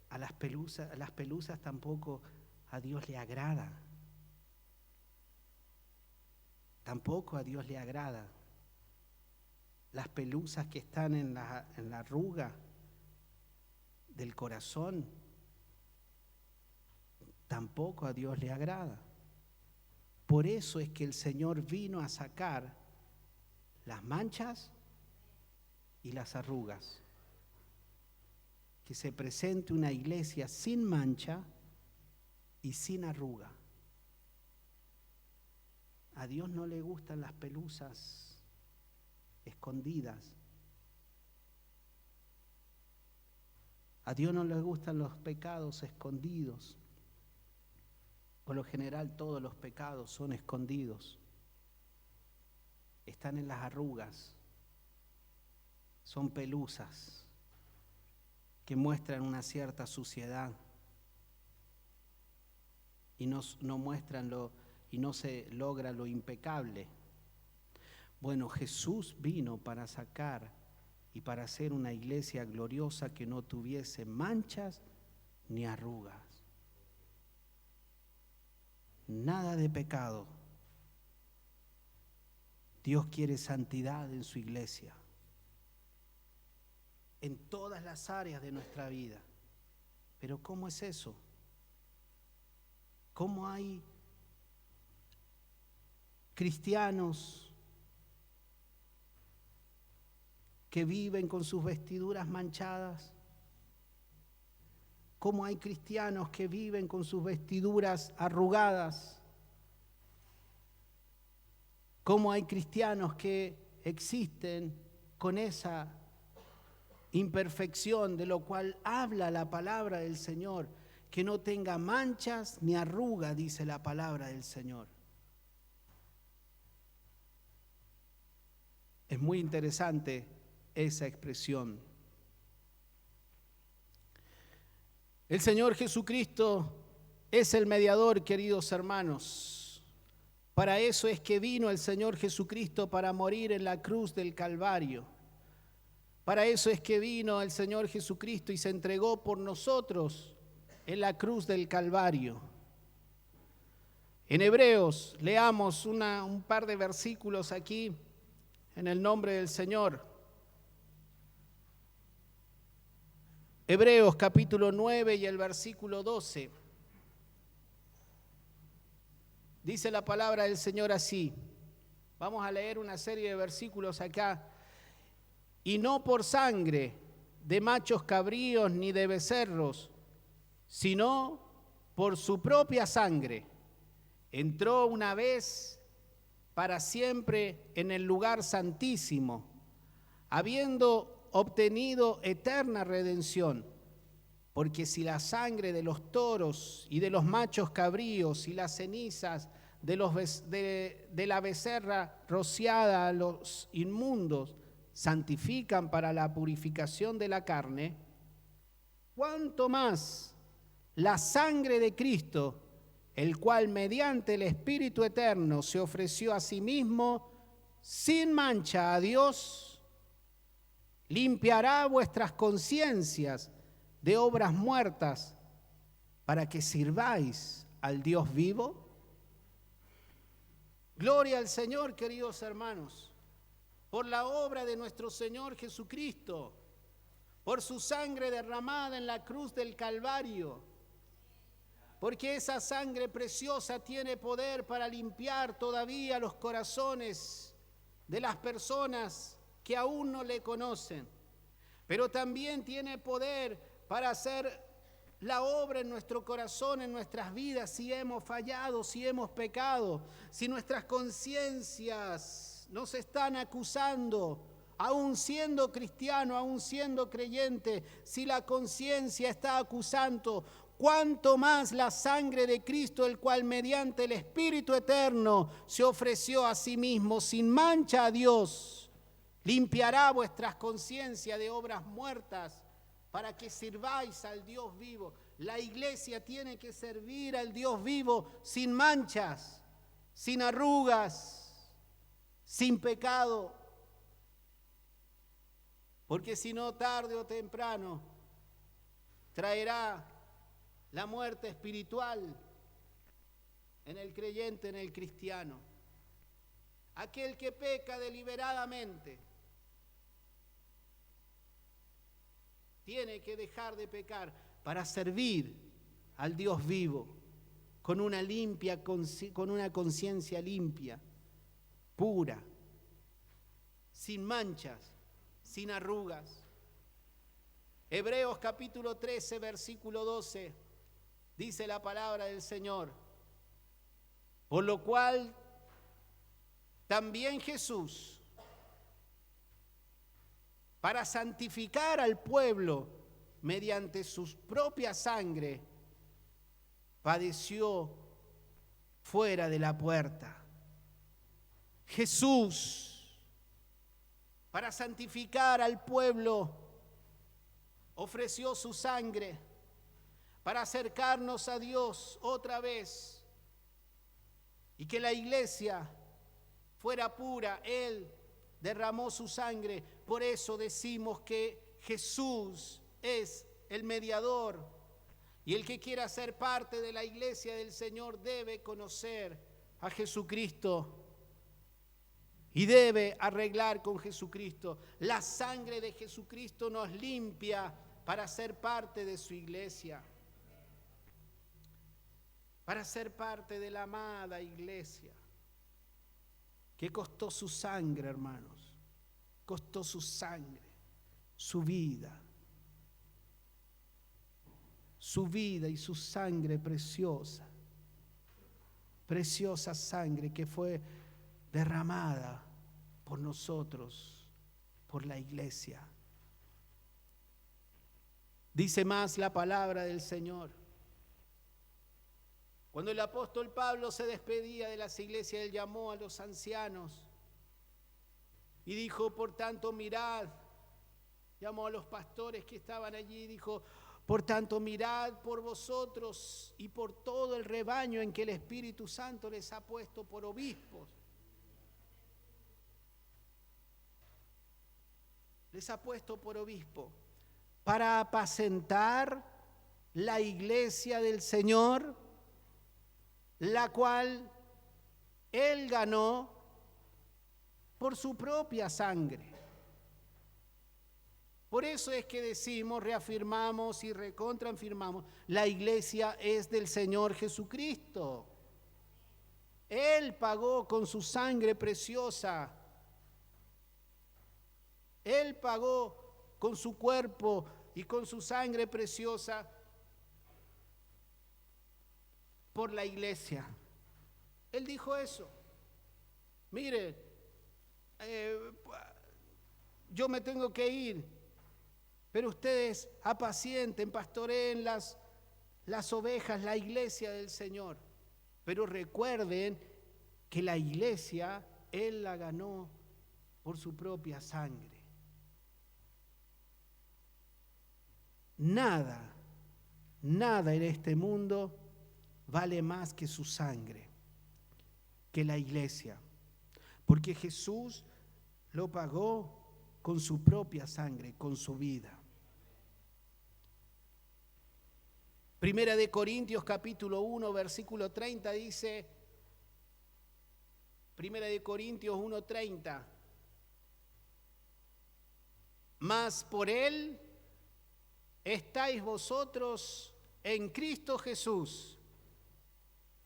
a las pelusas tampoco a Dios le agrada. Tampoco a Dios le agrada. Las pelusas que están en la arruga, del corazón, tampoco a Dios le agrada. Por eso es que el Señor vino a sacar las manchas y las arrugas. Que se presente una iglesia sin mancha y sin arruga. A Dios no le gustan las pelusas escondidas. A Dios no le gustan los pecados escondidos. Por lo general todos los pecados son escondidos. Están en las arrugas. Son pelusas que muestran una cierta suciedad y no muestran y no se logra lo impecable. Bueno, Jesús vino para sacar y para hacer una iglesia gloriosa que no tuviese manchas ni arrugas. Nada de pecado. Dios quiere santidad en su iglesia, en todas las áreas de nuestra vida. Pero ¿cómo es eso? ¿Cómo hay cristianos que viven con sus vestiduras manchadas? ¿Cómo hay cristianos que viven con sus vestiduras arrugadas? ¿Cómo hay cristianos que existen con esa imperfección de lo cual habla la palabra del Señor? Que no tenga manchas ni arruga, dice la palabra del Señor. Es muy interesante esa expresión. El Señor Jesucristo es el mediador, queridos hermanos. Para eso es que vino el Señor Jesucristo, para morir en la cruz del Calvario. Para eso es que vino el Señor Jesucristo y se entregó por nosotros en la cruz del Calvario. En Hebreos, leamos un par de versículos aquí en el nombre del Señor. Hebreos capítulo 9 y el versículo 12. Dice la palabra del Señor así. Vamos a leer una serie de versículos acá. Y no por sangre de machos cabríos ni de becerros, sino por su propia sangre. Entró una vez para siempre en el lugar santísimo, habiendo obtenido eterna redención. Porque si la sangre de los toros y de los machos cabríos y las cenizas de la becerra rociada a los inmundos santifican para la purificación de la carne, ¿cuánto más la sangre de Cristo, el cual mediante el Espíritu Eterno se ofreció a sí mismo sin mancha a Dios, limpiará vuestras conciencias de obras muertas para que sirváis al Dios vivo? Gloria al Señor, queridos hermanos, por la obra de nuestro Señor Jesucristo, por su sangre derramada en la cruz del Calvario, porque esa sangre preciosa tiene poder para limpiar todavía los corazones de las personas que aún no le conocen, pero también tiene poder para hacer la obra en nuestro corazón, en nuestras vidas, si hemos fallado, si hemos pecado, si nuestras conciencias nos están acusando, aún siendo cristiano, aún siendo creyente, si la conciencia está acusando, cuánto más la sangre de Cristo, el cual mediante el Espíritu Eterno se ofreció a sí mismo sin mancha a Dios, limpiará vuestras conciencias de obras muertas para que sirváis al Dios vivo. La iglesia tiene que servir al Dios vivo sin manchas, sin arrugas, sin pecado. Porque si no, tarde o temprano, traerá la muerte espiritual en el creyente, en el cristiano. Aquel que peca deliberadamente tiene que dejar de pecar para servir al Dios vivo, con una conciencia limpia, pura, sin manchas, sin arrugas. Hebreos capítulo 13, versículo 12, dice la palabra del Señor: por lo cual también Jesús, para santificar al pueblo mediante su propia sangre, padeció fuera de la puerta. Jesús, para santificar al pueblo, ofreció su sangre para acercarnos a Dios otra vez y que la iglesia fuera pura. Él derramó su sangre. Por eso decimos que Jesús es el mediador. Y el que quiera ser parte de la iglesia del Señor debe conocer a Jesucristo y debe arreglar con Jesucristo. La sangre de Jesucristo nos limpia para ser parte de su iglesia, para ser parte de la amada iglesia, que costó su sangre, hermanos, costó su sangre, su vida y su sangre preciosa, preciosa sangre que fue derramada por nosotros, por la iglesia. Dice más la palabra del Señor. Cuando el apóstol Pablo se despedía de las iglesias, él llamó a los ancianos y dijo: por tanto, mirad, llamó a los pastores que estaban allí y dijo: por tanto, mirad por vosotros y por todo el rebaño en que el Espíritu Santo les ha puesto por obispos. Les ha puesto por obispo para apacentar la iglesia del Señor, la cual Él ganó por su propia sangre. Por eso es que decimos, reafirmamos y recontraafirmamos: la iglesia es del Señor Jesucristo. Él pagó con su sangre preciosa. Él pagó con su cuerpo y con su sangre preciosa por la iglesia. Él dijo eso. Mire, yo me tengo que ir, pero ustedes apacienten, pastoreen las ovejas, la iglesia del Señor. Pero recuerden que la iglesia Él la ganó por su propia sangre. Nada en este mundo vale más que su sangre, que la iglesia, porque Jesús lo pagó con su propia sangre, con su vida. Primera de Corintios capítulo 1, versículo 30 dice, Primera de Corintios 1:30, mas por Él estáis vosotros en Cristo Jesús,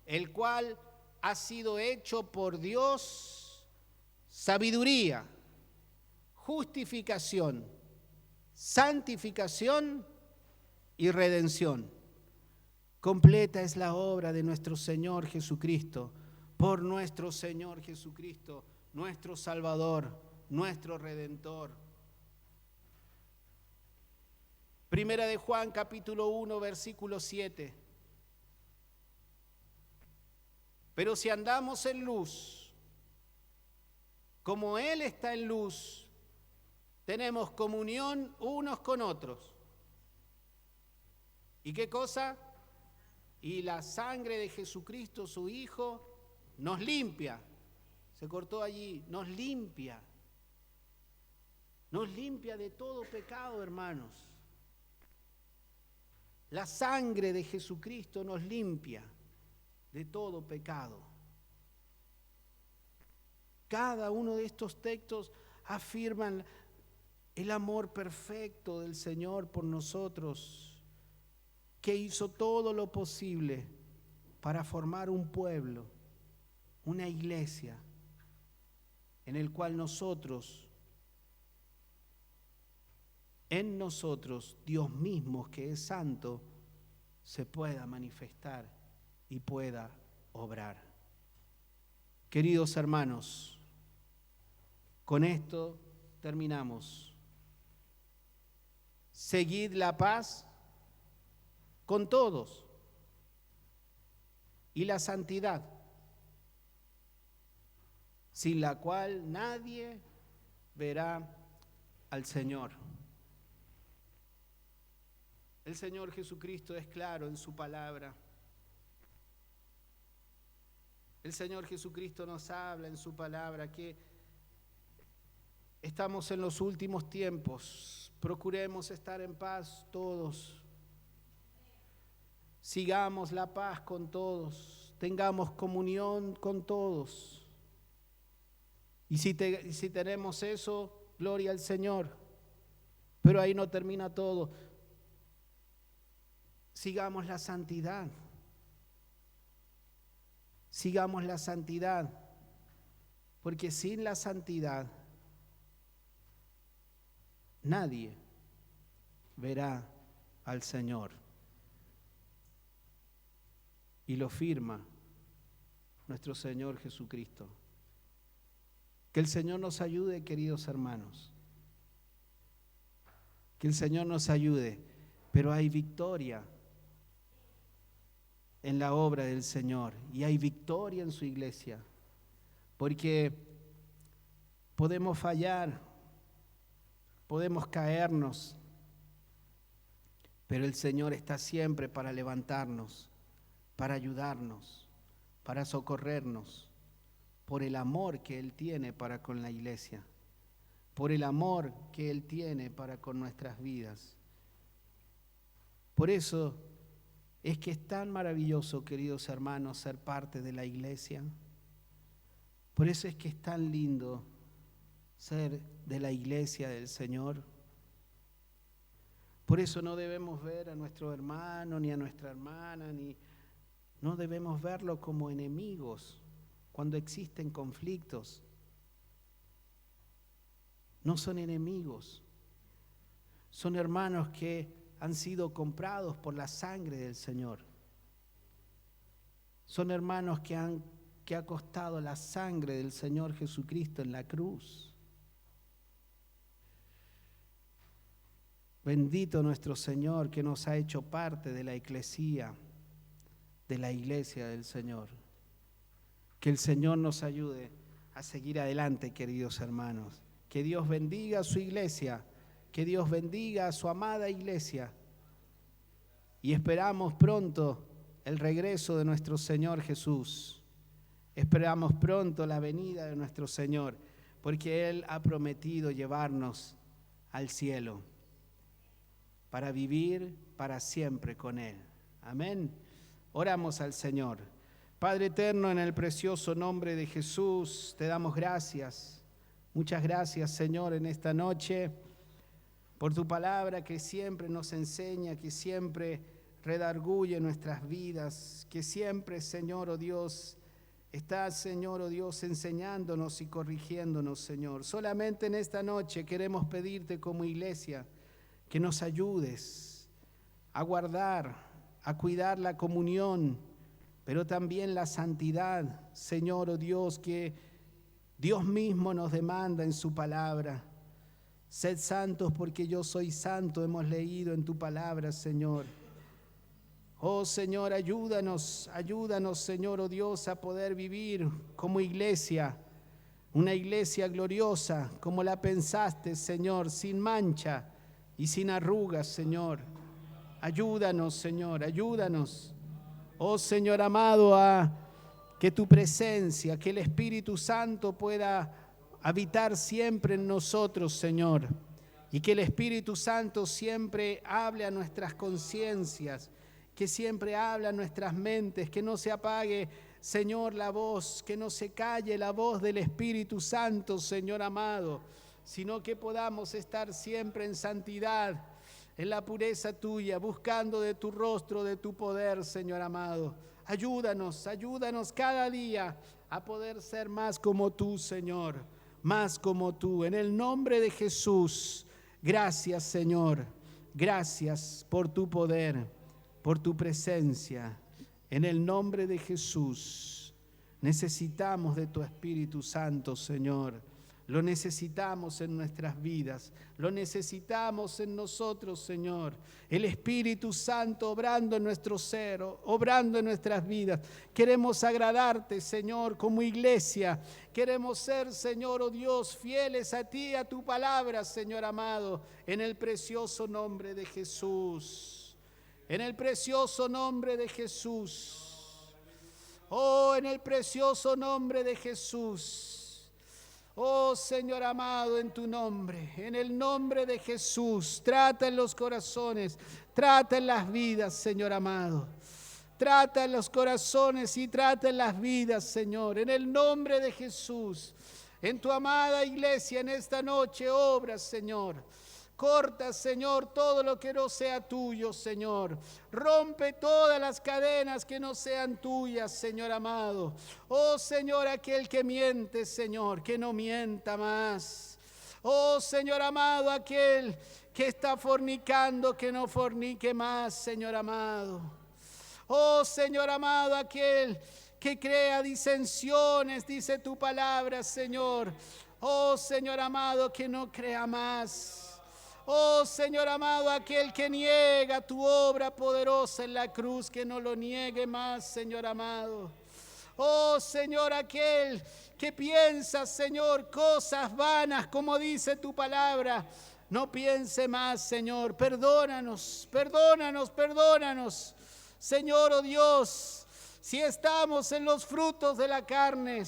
el cual ha sido hecho por Dios sabiduría, justificación, santificación y redención. Completa es la obra de nuestro Señor Jesucristo, por nuestro Señor Jesucristo, nuestro Salvador, nuestro Redentor. Primera de Juan capítulo 1, versículo 7. Pero si andamos en luz, como Él está en luz, tenemos comunión unos con otros. ¿Y qué cosa? Y la sangre de Jesucristo, su Hijo, nos limpia. Se cortó allí, nos limpia. Nos limpia de todo pecado, hermanos. La sangre de Jesucristo nos limpia de todo pecado. Cada uno de estos textos afirman el amor perfecto del Señor por nosotros, que hizo todo lo posible para formar un pueblo, una iglesia, en el cual en nosotros, Dios mismo, que es santo, se pueda manifestar y pueda obrar. Queridos hermanos, con esto terminamos. Seguid la paz con todos y la santidad, sin la cual nadie verá al Señor. El Señor Jesucristo es claro en su palabra. El Señor Jesucristo nos habla en su palabra que estamos en los últimos tiempos. Procuremos estar en paz todos. Sigamos la paz con todos. Tengamos comunión con todos. Y si tenemos eso, gloria al Señor. Pero ahí no termina todo. Sigamos la santidad. Sigamos la santidad, porque sin la santidad nadie verá al Señor. Y lo firma nuestro Señor Jesucristo. Que el Señor nos ayude, queridos hermanos. Que el Señor nos ayude, pero hay victoria en la obra del Señor y hay victoria en su iglesia, porque podemos fallar, podemos caernos, pero el Señor está siempre para levantarnos, para ayudarnos, para socorrernos, por el amor que Él tiene para con la iglesia, por el amor que Él tiene para con nuestras vidas. Por eso es que es tan maravilloso, queridos hermanos, ser parte de la iglesia. Por eso es que es tan lindo ser de la iglesia del Señor. Por eso no debemos ver a nuestro hermano ni a nuestra hermana, no debemos verlo como enemigos cuando existen conflictos. No son enemigos, son hermanos que han sido comprados por la sangre del Señor. Son hermanos que ha costado la sangre del Señor Jesucristo en la cruz. Bendito nuestro Señor que nos ha hecho parte de la iglesia del Señor. Que el Señor nos ayude a seguir adelante, queridos hermanos. Que Dios bendiga a su iglesia. Que Dios bendiga a su amada iglesia. Y esperamos pronto el regreso de nuestro Señor Jesús. Esperamos pronto la venida de nuestro Señor, porque Él ha prometido llevarnos al cielo para vivir para siempre con Él. Amén. Oramos al Señor. Padre eterno, en el precioso nombre de Jesús, te damos gracias. Muchas gracias, Señor, en esta noche, por tu palabra que siempre nos enseña, que siempre redarguye nuestras vidas, que siempre, Señor, oh Dios, estás, Señor, oh Dios, enseñándonos y corrigiéndonos, Señor. Solamente en esta noche queremos pedirte como iglesia que nos ayudes a guardar, a cuidar la comunión, pero también la santidad, Señor, oh Dios, que Dios mismo nos demanda en su palabra. Sed santos porque yo soy santo, hemos leído en tu palabra, Señor. Oh Señor, ayúdanos, Señor, oh Dios, a poder vivir como iglesia, una iglesia gloriosa, como la pensaste, Señor, sin mancha y sin arrugas, Señor. Ayúdanos, Señor, ayúdanos. Oh Señor amado, a que tu presencia, que el Espíritu Santo pueda habitar siempre en nosotros, Señor, y que el Espíritu Santo siempre hable a nuestras conciencias, que siempre hable a nuestras mentes, que no se apague, Señor, la voz, que no se calle la voz del Espíritu Santo, Señor amado, sino que podamos estar siempre en santidad, en la pureza tuya, buscando de tu rostro, de tu poder, Señor amado. Ayúdanos cada día a poder ser más como tú, Señor, más como tú. En el nombre de Jesús, gracias, Señor. Gracias por tu poder, por tu presencia. En el nombre de Jesús, necesitamos de tu Espíritu Santo, Señor. Lo necesitamos en nuestras vidas, lo necesitamos en nosotros, Señor. El Espíritu Santo obrando en nuestro ser, obrando en nuestras vidas. Queremos agradarte, Señor, como iglesia. Queremos ser, Señor, oh Dios, fieles a ti, a tu palabra, Señor amado, en el precioso nombre de Jesús. En el precioso nombre de Jesús. Oh, en el precioso nombre de Jesús. Oh Señor amado, en tu nombre, en el nombre de Jesús, trata en los corazones, trata en las vidas, Señor amado. Trata en los corazones y trata en las vidas, Señor, en el nombre de Jesús. En tu amada iglesia en esta noche obra, Señor. Corta, Señor, todo lo que no sea tuyo, Señor. Rompe todas las cadenas que no sean tuyas, Señor amado. Oh, Señor, aquel que miente, Señor, que no mienta más. Oh, Señor amado, aquel que está fornicando, que no fornique más, Señor amado. Oh, Señor amado, aquel que crea disensiones, dice tu palabra, Señor. Oh, Señor amado, que no crea más. Oh, Señor amado, aquel que niega tu obra poderosa en la cruz, que no lo niegue más, Señor amado. Oh, Señor, aquel que piensa, Señor, cosas vanas, como dice tu palabra, no piense más, Señor. Perdónanos, perdónanos, perdónanos. Señor, oh Dios, si estamos en los frutos de la carne,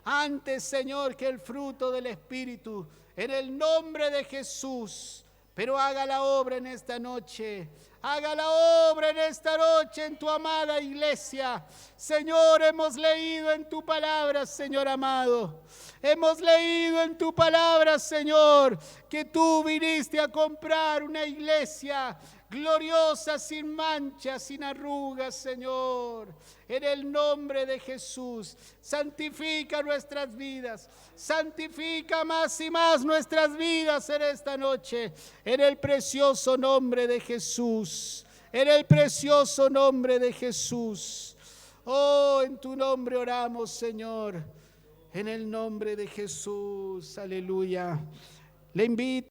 antes, Señor, que el fruto del Espíritu, en el nombre de Jesús. Pero haga la obra en esta noche, haga la obra en esta noche en tu amada iglesia. Señor, hemos leído en tu palabra, Señor amado. Hemos leído en tu palabra, Señor, que tú viniste a comprar una iglesia gloriosa, sin mancha, sin arrugas, Señor. En el nombre de Jesús, santifica nuestras vidas, santifica más y más nuestras vidas en esta noche, en el precioso nombre de Jesús, en el precioso nombre de Jesús. Oh, en tu nombre oramos, Señor, en el nombre de Jesús, aleluya. Le invito.